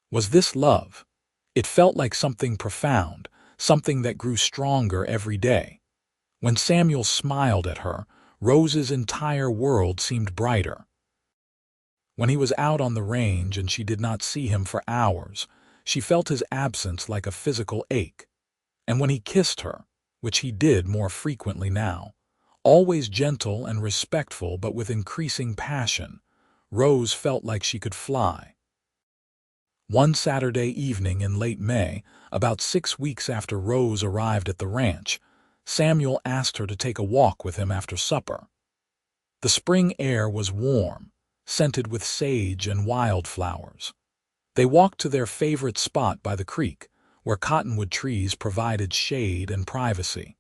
Was this love? It felt like something profound, something that grew stronger every day. When Samuel smiled at her, Rose's entire world seemed brighter. When he was out on the range and she did not see him for hours, she felt his absence like a physical ache. And when he kissed her, which he did more frequently now, always gentle and respectful but with increasing passion, Rose felt like she could fly. One Saturday evening in late May, about 6 weeks after Rose arrived at the ranch, Samuel asked her to take a walk with him after supper. The spring air was warm, scented with sage and wildflowers. They walked to their favorite spot by the creek, where cottonwood trees provided shade and privacy.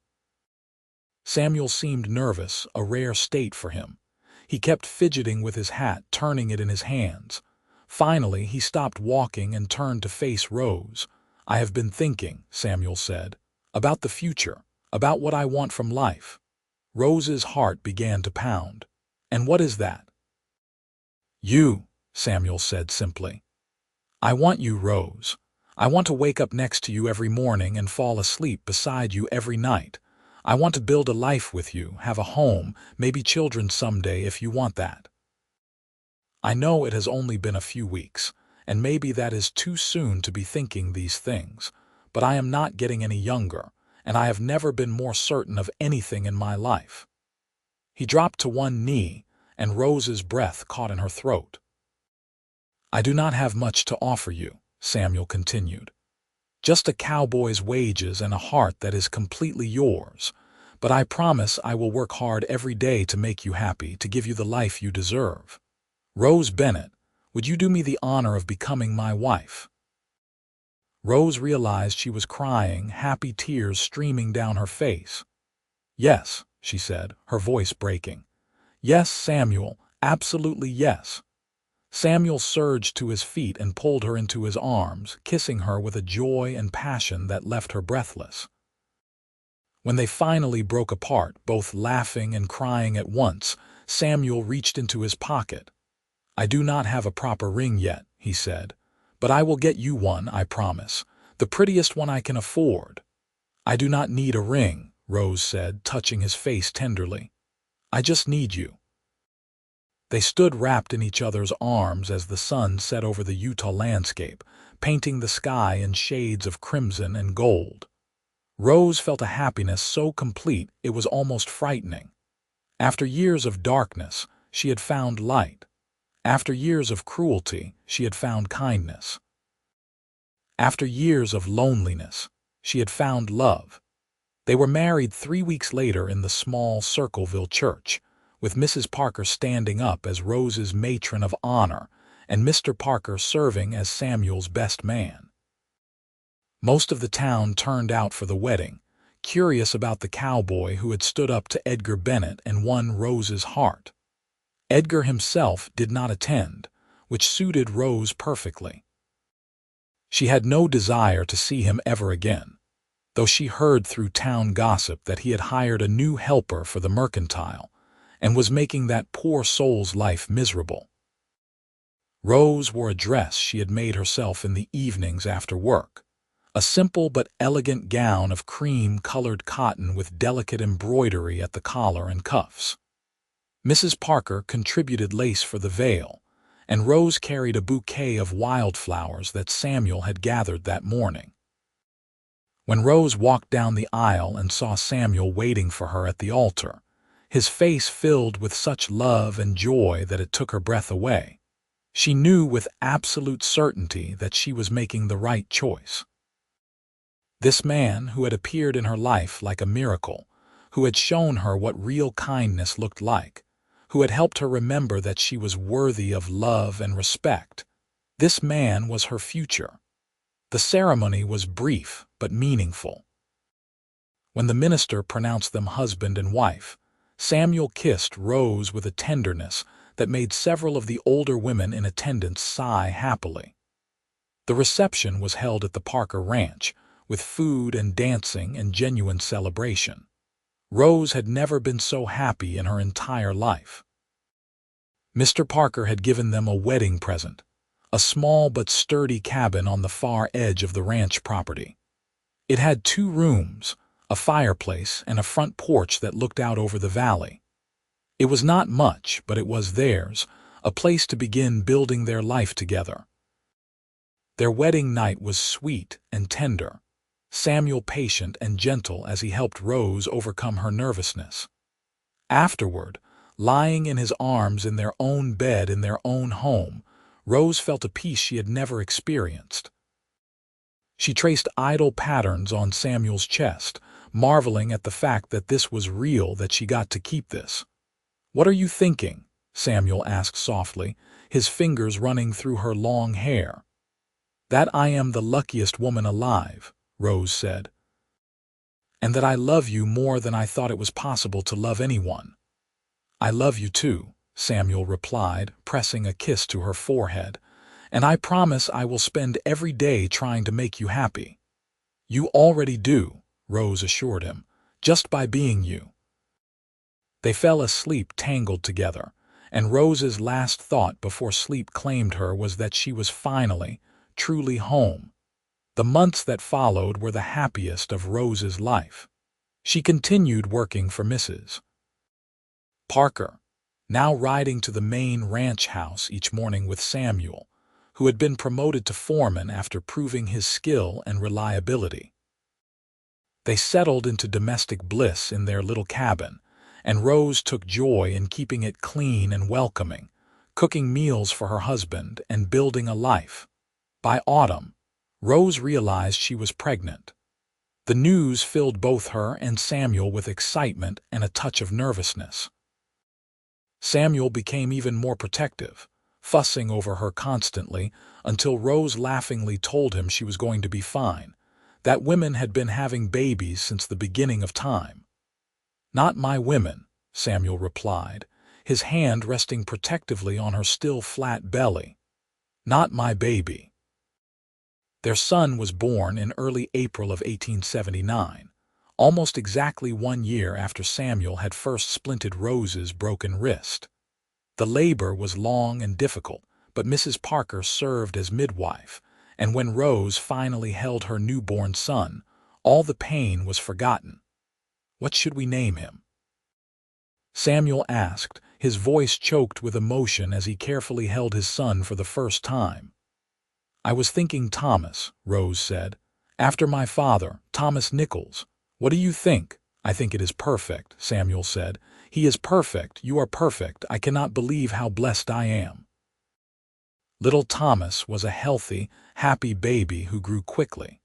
Samuel seemed nervous, a rare state for him. He kept fidgeting with his hat, turning it in his hands. Finally, he stopped walking and turned to face Rose. "I have been thinking," Samuel said, "about the future, about what I want from life." Rose's heart began to pound. "And what is that?" "You," Samuel said simply. "I want you, Rose. I want to wake up next to you every morning and fall asleep beside you every night. I want to build a life with you, have a home, maybe children someday if you want that. I know it has only been a few weeks, and maybe that is too soon to be thinking these things, but I am not getting any younger, and I have never been more certain of anything in my life." He dropped to one knee, and Rose's breath caught in her throat. "I do not have much to offer you," Samuel continued. "Just a cowboy's wages and a heart that is completely yours. But I promise I will work hard every day to make you happy, to give you the life you deserve. Rose Bennett, would you do me the honor of becoming my wife?" Rose realized she was crying, happy tears streaming down her face. "Yes," she said, her voice breaking. "Yes, Samuel, absolutely yes." Samuel surged to his feet and pulled her into his arms, kissing her with a joy and passion that left her breathless. When they finally broke apart, both laughing and crying at once, Samuel reached into his pocket. "I do not have a proper ring yet," he said, "but I will get you one, I promise, the prettiest one I can afford." "I do not need a ring," Rose said, touching his face tenderly. "I just need you." They stood wrapped in each other's arms as the sun set over the Utah landscape, painting the sky in shades of crimson and gold. Rose felt a happiness so complete it was almost frightening. After years of darkness, she had found light. After years of cruelty, she had found kindness. After years of loneliness, she had found love. They were married 3 weeks later in the small Circleville church, with Mrs. Parker standing up as Rose's matron of honor and Mr. Parker serving as Samuel's best man. Most of the town turned out for the wedding, curious about the cowboy who had stood up to Edgar Bennett and won Rose's heart. Edgar himself did not attend, which suited Rose perfectly. She had no desire to see him ever again, though she heard through town gossip that he had hired a new helper for the mercantile and was making that poor soul's life miserable. Rose wore a dress she had made herself in the evenings after work, a simple but elegant gown of cream-colored cotton with delicate embroidery at the collar and cuffs. Mrs. Parker contributed lace for the veil, and Rose carried a bouquet of wildflowers that Samuel had gathered that morning. When Rose walked down the aisle and saw Samuel waiting for her at the altar, his face filled with such love and joy that it took her breath away. She knew with absolute certainty that she was making the right choice. This man who had appeared in her life like a miracle, who had shown her what real kindness looked like, who had helped her remember that she was worthy of love and respect, this man was her future. The ceremony was brief but meaningful. When the minister pronounced them husband and wife, Samuel kissed Rose with a tenderness that made several of the older women in attendance sigh happily. The reception was held at the Parker Ranch, with food and dancing and genuine celebration. Rose had never been so happy in her entire life. Mr. Parker had given them a wedding present, a small but sturdy cabin on the far edge of the ranch property. It had 2 rooms, a fireplace, and a front porch that looked out over the valley. It was not much, but it was theirs, a place to begin building their life together. Their wedding night was sweet and tender, Samuel patient and gentle as he helped Rose overcome her nervousness. Afterward, lying in his arms in their own bed in their own home, Rose felt a peace she had never experienced. She traced idle patterns on Samuel's chest, marveling at the fact that this was real, that she got to keep this. "What are you thinking?" Samuel asked softly, his fingers running through her long hair. "That I am the luckiest woman alive," Rose said. "And that I love you more than I thought it was possible to love anyone." "I love you too," Samuel replied, pressing a kiss to her forehead, "and I promise I will spend every day trying to make you happy." "You already do," Rose assured him, "just by being you." They fell asleep tangled together, and Rose's last thought before sleep claimed her was that she was finally, truly home. The months that followed were the happiest of Rose's life. She continued working for Mrs. Parker, now riding to the main ranch house each morning with Samuel, who had been promoted to foreman after proving his skill and reliability. They settled into domestic bliss in their little cabin, and Rose took joy in keeping it clean and welcoming, cooking meals for her husband and building a life. By autumn, Rose realized she was pregnant. The news filled both her and Samuel with excitement and a touch of nervousness. Samuel became even more protective, fussing over her constantly until Rose laughingly told him she was going to be fine, that women had been having babies since the beginning of time. "Not my women," Samuel replied, his hand resting protectively on her still flat belly. "Not my baby." Their son was born in early April of 1879, almost exactly 1 year after Samuel had first splinted Rose's broken wrist. The labor was long and difficult, but Mrs. Parker served as midwife, and when Rose finally held her newborn son, all the pain was forgotten. "What should we name him?" Samuel asked, his voice choked with emotion as he carefully held his son for the first time. "I was thinking Thomas," Rose said. "After my father, Thomas Nichols. What do you think?" "I think it is perfect," Samuel said. "He is perfect. You are perfect. I cannot believe how blessed I am." Little Thomas was a healthy, happy baby who grew quickly.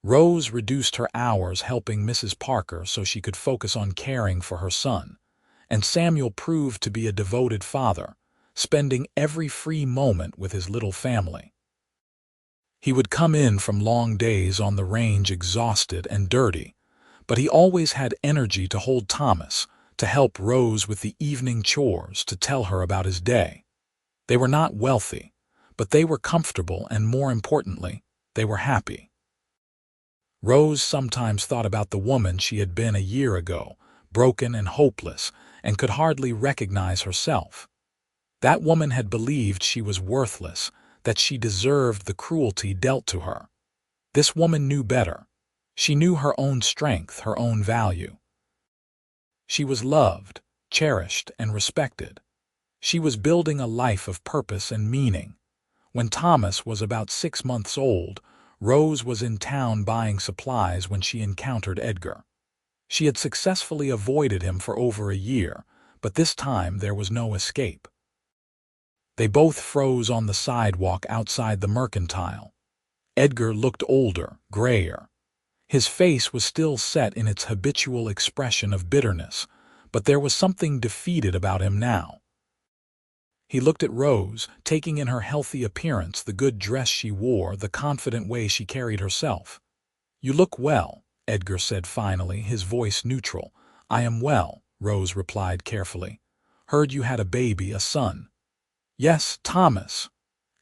Rose reduced her hours helping Mrs. Parker so she could focus on caring for her son, and Samuel proved to be a devoted father, spending every free moment with his little family. He would come in from long days on the range exhausted and dirty, but he always had energy to hold Thomas, to help Rose with the evening chores, to tell her about his day. They were not wealthy, but they were comfortable and, more importantly, they were happy. Rose sometimes thought about the woman she had been a year ago, broken and hopeless, and could hardly recognize herself. That woman had believed she was worthless, that she deserved the cruelty dealt to her. This woman knew better. She knew her own strength, her own value. She was loved, cherished, and respected. She was building a life of purpose and meaning. When Thomas was about 6 months old, Rose was in town buying supplies when she encountered Edgar. She had successfully avoided him for over a year, but this time there was no escape. They both froze on the sidewalk outside the mercantile. Edgar looked older, grayer. His face was still set in its habitual expression of bitterness, but there was something defeated about him now. He looked at Rose, taking in her healthy appearance, the good dress she wore, the confident way she carried herself. "You look well," Edgar said finally, his voice neutral. "I am well," Rose replied carefully. "Heard you had a baby, a son." "Yes, Thomas."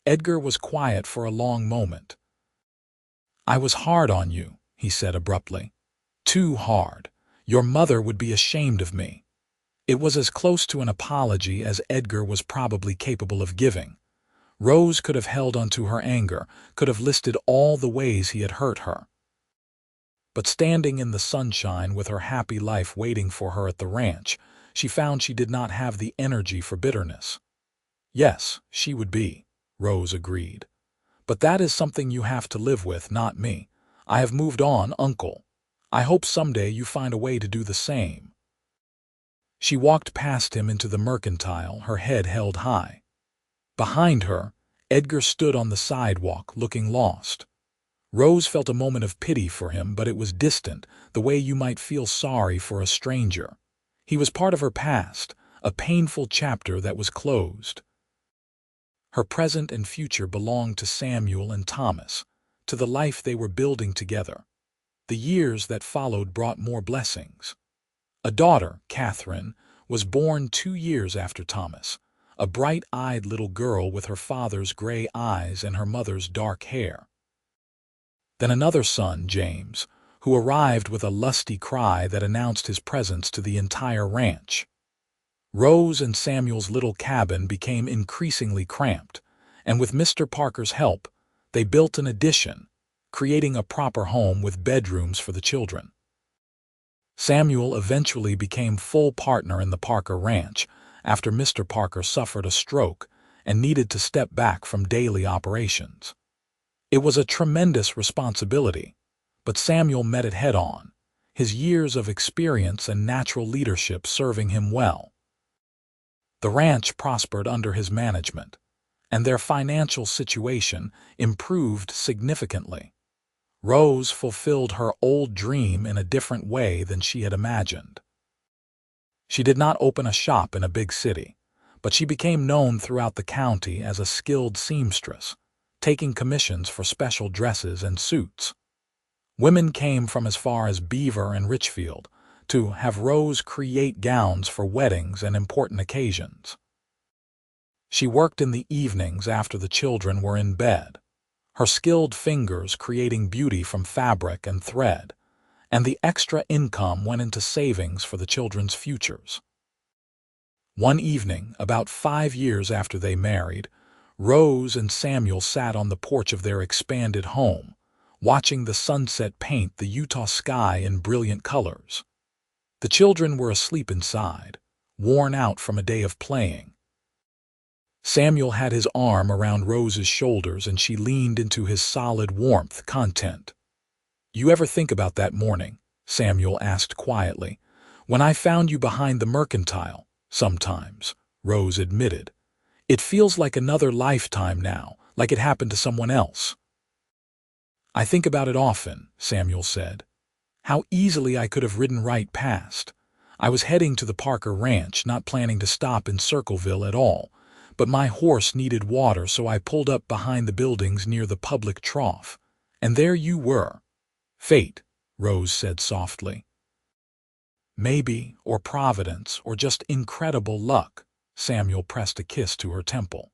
Edgar was quiet for a long moment. "I was hard on you," he said abruptly. "Too hard. Your mother would be ashamed of me." It was as close to an apology as Edgar was probably capable of giving. Rose could have held onto her anger, could have listed all the ways he had hurt her. But standing in the sunshine with her happy life waiting for her at the ranch, she found she did not have the energy for bitterness. "Yes, she would be," Rose agreed. "But that is something you have to live with, not me. I have moved on, Uncle. I hope someday you find a way to do the same." She walked past him into the mercantile, her head held high. Behind her, Edgar stood on the sidewalk, looking lost. Rose felt a moment of pity for him, but it was distant, the way you might feel sorry for a stranger. He was part of her past, a painful chapter that was closed. Her present and future belonged to Samuel and Thomas, to the life they were building together. The years that followed brought more blessings. A daughter, Catherine, was born 2 years after Thomas, a bright-eyed little girl with her father's gray eyes and her mother's dark hair. Then another son, James, who arrived with a lusty cry that announced his presence to the entire ranch. Rose and Samuel's little cabin became increasingly cramped, and with Mr. Parker's help, they built an addition, creating a proper home with bedrooms for the children. Samuel eventually became full partner in the Parker Ranch after Mr. Parker suffered a stroke and needed to step back from daily operations. It was a tremendous responsibility, but Samuel met it head-on. his years of experience and natural leadership serving him well. The ranch prospered under his management, and their financial situation improved significantly. Rose fulfilled her old dream in a different way than she had imagined. She did not open a shop in a big city, but she became known throughout the county as a skilled seamstress, taking commissions for special dresses and suits. Women came from as far as Beaver and Richfield to have Rose create gowns for weddings and important occasions. She worked in the evenings after the children were in bed, her skilled fingers creating beauty from fabric and thread, and the extra income went into savings for the children's futures. One evening, about 5 years after they married, Rose and Samuel sat on the porch of their expanded home, watching the sunset paint the Utah sky in brilliant colors. The children were asleep inside, worn out from a day of playing. Samuel had his arm around Rose's shoulders and she leaned into his solid warmth content. "You ever think about that morning?" Samuel asked quietly. "When I found you behind the mercantile?" "Sometimes," Rose admitted. "It feels like another lifetime now, like it happened to someone else." "I think about it often," Samuel said. "How easily I could have ridden right past. I was heading to the Parker Ranch, not planning to stop in Circleville at all, but my horse needed water, so I pulled up behind the buildings near the public trough. And there you were." "Fate," Rose said softly. "Maybe, or Providence, or just incredible luck." Samuel pressed a kiss to her temple.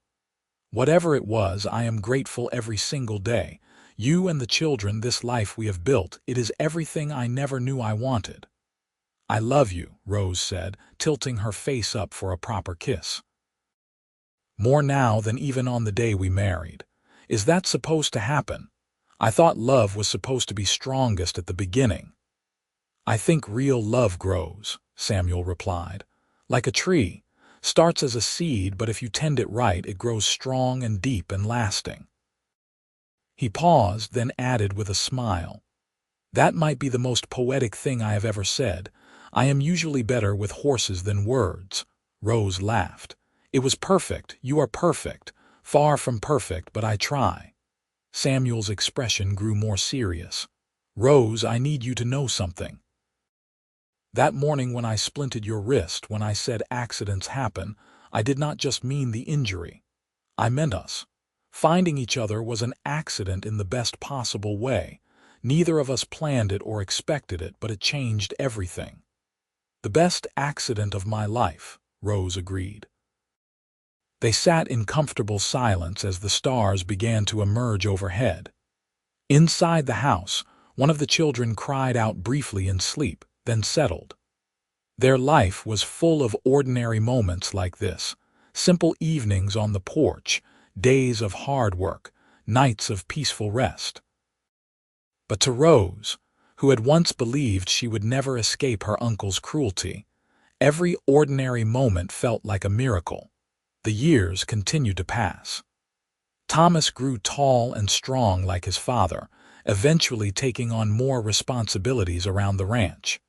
"Whatever it was, I am grateful every single day. You and the children, this life we have built, it is everything I never knew I wanted." "I love you," Rose said, tilting her face up for a proper kiss. "More now than even on the day we married. Is that supposed to happen? I thought love was supposed to be strongest at the beginning." "I think real love grows," Samuel replied. "Like a tree. Starts as a seed, but if you tend it right, it grows strong and deep and lasting." He paused, then added with a smile, "That might be the most poetic thing I have ever said. I am usually better with horses than words." Rose laughed. "It was perfect. You are perfect. Far from perfect, but I try." Samuel's expression grew more serious. "Rose, I need you to know something. That morning when I splinted your wrist, when I said accidents happen, I did not just mean the injury. I meant us. Finding each other was an accident in the best possible way. Neither of us planned it or expected it, but it changed everything." "The best accident of my life," Rose agreed. They sat in comfortable silence as the stars began to emerge overhead. Inside the house, one of the children cried out briefly in sleep, then settled. Their life was full of ordinary moments like this, simple evenings on the porch, days of hard work, nights of peaceful rest. But to Rose, who had once believed she would never escape her uncle's cruelty, every ordinary moment felt like a miracle. The years continued to pass. Thomas grew tall and strong like his father, eventually taking on more responsibilities around the ranch.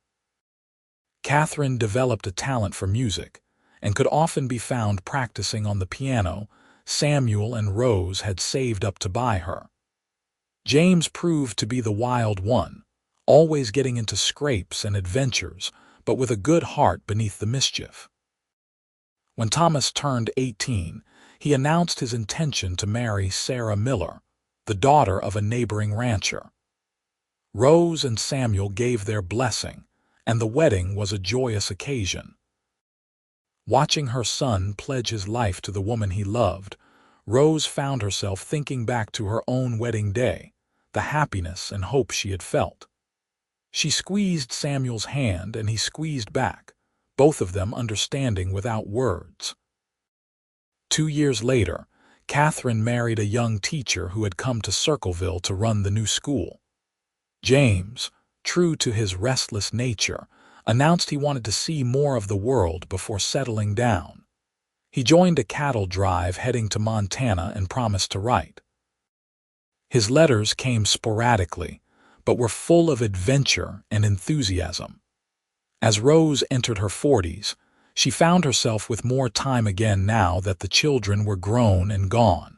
Catherine developed a talent for music and could often be found practicing on the piano Samuel and Rose had saved up to buy her. James proved to be the wild one, always getting into scrapes and adventures, but with a good heart beneath the mischief. When Thomas turned 18, he announced his intention to marry Sarah Miller, the daughter of a neighboring rancher. Rose and Samuel gave their blessing, and the wedding was a joyous occasion. Watching her son pledge his life to the woman he loved, Rose found herself thinking back to her own wedding day, the happiness and hope she had felt. She squeezed Samuel's hand and he squeezed back, both of them understanding without words. 2 years later, Catherine married a young teacher who had come to Circleville to run the new school. James, true to his restless nature, announced he wanted to see more of the world before settling down. He joined a cattle drive heading to Montana and promised to write. His letters came sporadically, but were full of adventure and enthusiasm. As Rose entered her 40s, she found herself with more time again now that the children were grown and gone.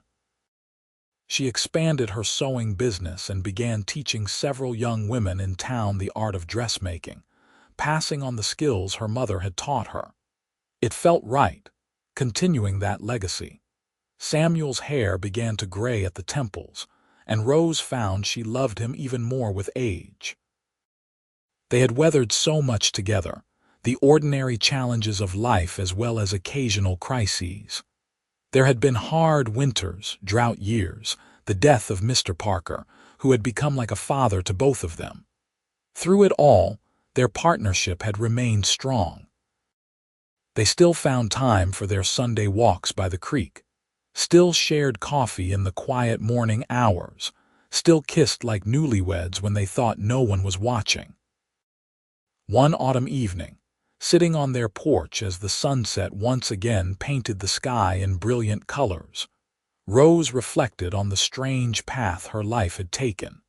She expanded her sewing business and began teaching several young women in town the art of dressmaking, passing on the skills her mother had taught her. It felt right, continuing that legacy. Samuel's hair began to gray at the temples, and Rose found she loved him even more with age. They had weathered so much together, the ordinary challenges of life as well as occasional crises. There had been hard winters, drought years, the death of Mr. Parker, who had become like a father to both of them. Through it all, their partnership had remained strong. They still found time for their Sunday walks by the creek, still shared coffee in the quiet morning hours, still kissed like newlyweds when they thought no one was watching. One autumn evening, sitting on their porch as the sunset once again painted the sky in brilliant colors, Rose reflected on the strange path her life had taken.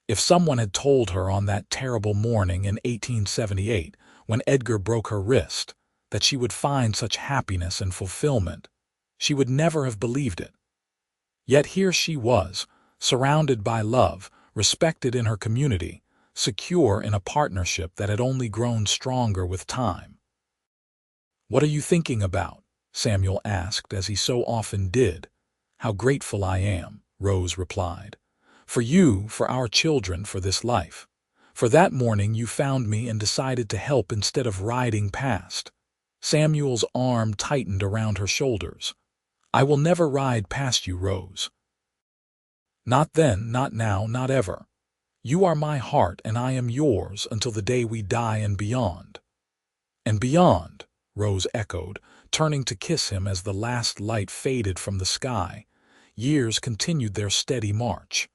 If someone had told her on that terrible morning in 1878, when Edgar broke her wrist, that she would find such happiness and fulfillment, she would never have believed it. Yet here she was, surrounded by love, respected in her community, secure in a partnership that had only grown stronger with time. "What are you thinking about?" Samuel asked, as he so often did. "How grateful I am," Rose replied. "For you, for our children, for this life. For that morning you found me and decided to help instead of riding past." Samuel's arm tightened around her shoulders. "I will never ride past you, Rose. Not then, not now, not ever. You are my heart and I am yours until the day we die and beyond." "And beyond," Rose echoed, turning to kiss him as the last light faded from the sky. Years continued their steady march.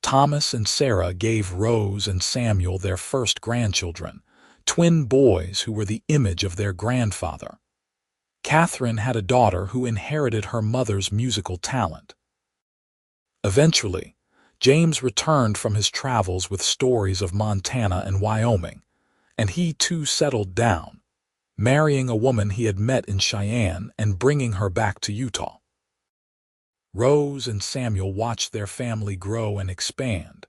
Thomas and Sarah gave Rose and Samuel their first grandchildren, twin boys who were the image of their grandfather. Catherine had a daughter who inherited her mother's musical talent. Eventually, James returned from his travels with stories of Montana and Wyoming, and he too settled down, marrying a woman he had met in Cheyenne and bringing her back to Utah. Rose and Samuel watched their family grow and expand,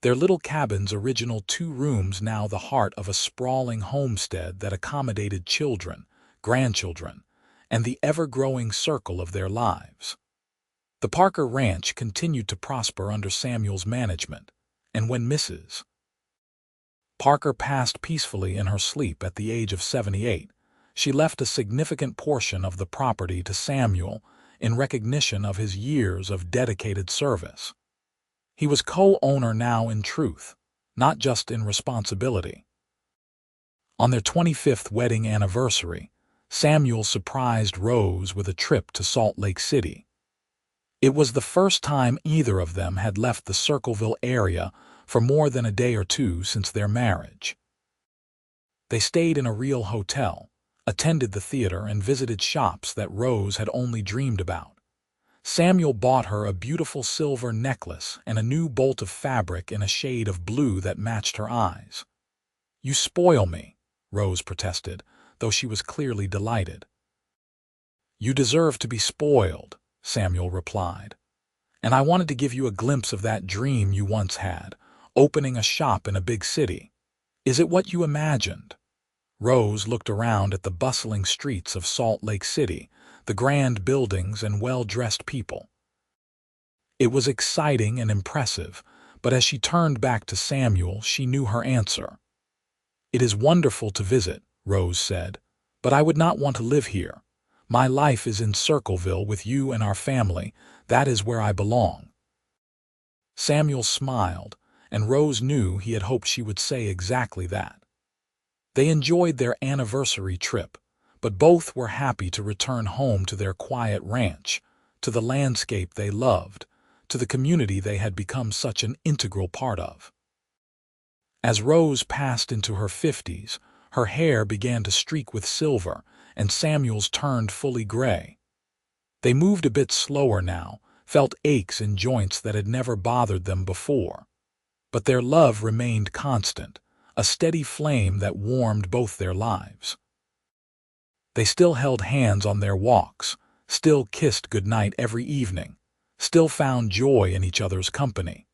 their little cabin's original 2 rooms now the heart of a sprawling homestead that accommodated children, grandchildren, and the ever-growing circle of their lives. The Parker Ranch continued to prosper under Samuel's management, and when Mrs. Parker passed peacefully in her sleep at the age of 78, she left a significant portion of the property to Samuel in recognition of his years of dedicated service. He was co-owner now in truth, not just in responsibility. On their 25th wedding anniversary, Samuel surprised Rose with a trip to Salt Lake City. It was the first time either of them had left the Circleville area for more than a day or two since their marriage. They stayed in a real hotel, attended the theater, and visited shops that Rose had only dreamed about. Samuel bought her a beautiful silver necklace and a new bolt of fabric in a shade of blue that matched her eyes. "You spoil me," Rose protested, though she was clearly delighted. "You deserve to be spoiled," Samuel replied. "And I wanted to give you a glimpse of that dream you once had, opening a shop in a big city. Is it what you imagined?" Rose looked around at the bustling streets of Salt Lake City, the grand buildings and well-dressed people. It was exciting and impressive, but as she turned back to Samuel, she knew her answer. "It is wonderful to visit," Rose said, "but I would not want to live here. My life is in Circleville with you and our family. That is where I belong." Samuel smiled, and Rose knew he had hoped she would say exactly that. They enjoyed their anniversary trip, but both were happy to return home to their quiet ranch, to the landscape they loved, to the community they had become such an integral part of. As Rose passed into her 50s, her hair began to streak with silver, and Samuel's turned fully gray. They moved a bit slower now, felt aches in joints that had never bothered them before. But their love remained constant, a steady flame that warmed both their lives. They still held hands on their walks, still kissed goodnight every evening, still found joy in each other's company.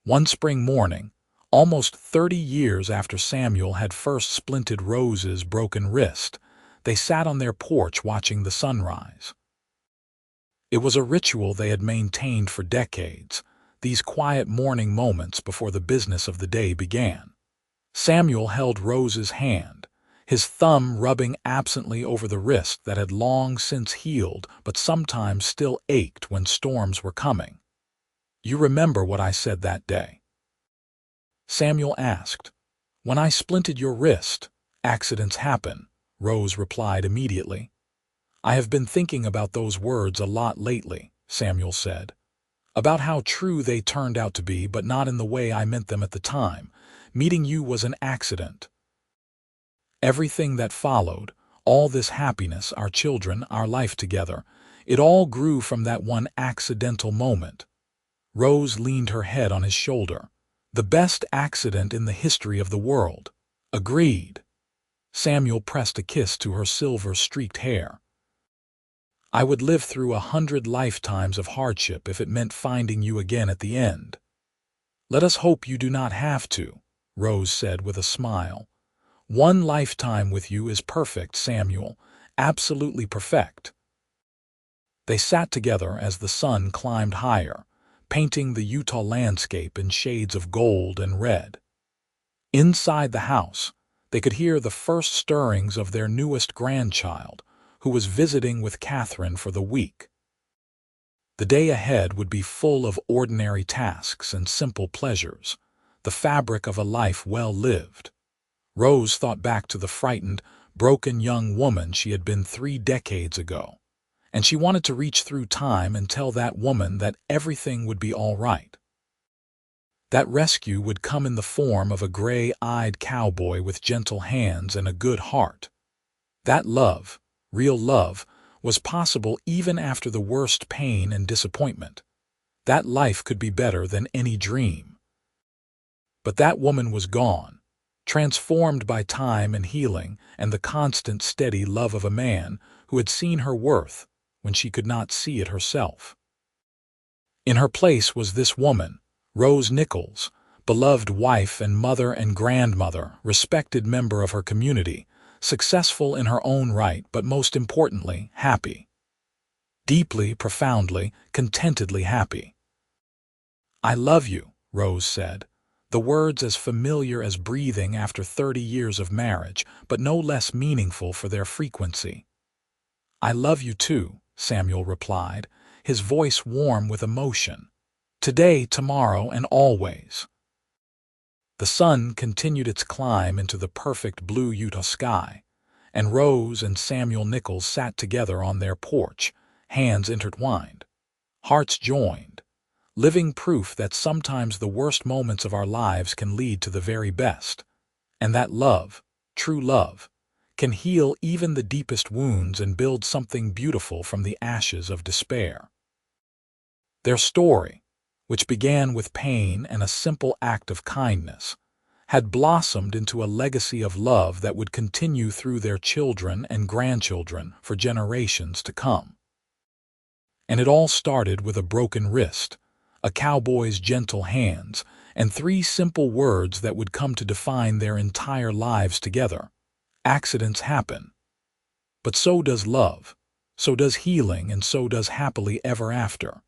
One spring morning, almost 30 years after Samuel had first splinted Rose's broken wrist, they sat on their porch watching the sunrise. It was a ritual they had maintained for decades, these quiet morning moments before the business of the day began. Samuel held Rose's hand, his thumb rubbing absently over the wrist that had long since healed but sometimes still ached when storms were coming. "You remember what I said that day?" Samuel asked. "When I splinted your wrist, accidents happen," Rose replied immediately. "I have been thinking about those words a lot lately," Samuel said. "About how true they turned out to be, but not in the way I meant them at the time. Meeting you was an accident. Everything that followed, all this happiness, our children, our life together, it all grew from that one accidental moment." Rose leaned her head on his shoulder. "The best accident in the history of the world." "Agreed." Samuel pressed a kiss to her silver-streaked hair. "I would live through 100 lifetimes of hardship if it meant finding you again at the end." "Let us hope you do not have to," Rose said with a smile. "One lifetime with you is perfect, Samuel, absolutely perfect." They sat together as the sun climbed higher, painting the Utah landscape in shades of gold and red. Inside the house, they could hear the first stirrings of their newest grandchild, who was visiting with Catherine for the week. The day ahead would be full of ordinary tasks and simple pleasures, the fabric of a life well lived. Rose thought back to the frightened, broken young woman she had been 3 decades ago, and she wanted to reach through time and tell that woman that everything would be all right. That rescue would come in the form of a gray-eyed cowboy with gentle hands and a good heart. That love, real love, was possible even after the worst pain and disappointment. That life could be better than any dream. But that woman was gone, transformed by time and healing and the constant, steady love of a man who had seen her worth when she could not see it herself. In her place was this woman, Rose Nichols, beloved wife and mother and grandmother, respected member of her community, successful in her own right, but most importantly, happy. Deeply, profoundly, contentedly happy. "I love you," Rose said, the words as familiar as breathing after 30 years of marriage, but no less meaningful for their frequency. "I love you too," Samuel replied, his voice warm with emotion. "Today, tomorrow, and always." The sun continued its climb into the perfect blue Utah sky, and Rose and Samuel Nichols sat together on their porch, hands intertwined, hearts joined, living proof that sometimes the worst moments of our lives can lead to the very best, and that love, true love, can heal even the deepest wounds and build something beautiful from the ashes of despair. Their story, which began with pain and a simple act of kindness, had blossomed into a legacy of love that would continue through their children and grandchildren for generations to come. And it all started with a broken wrist, a cowboy's gentle hands, and 3 simple words that would come to define their entire lives together. Accidents happen. But so does love, so does healing, and so does happily ever after.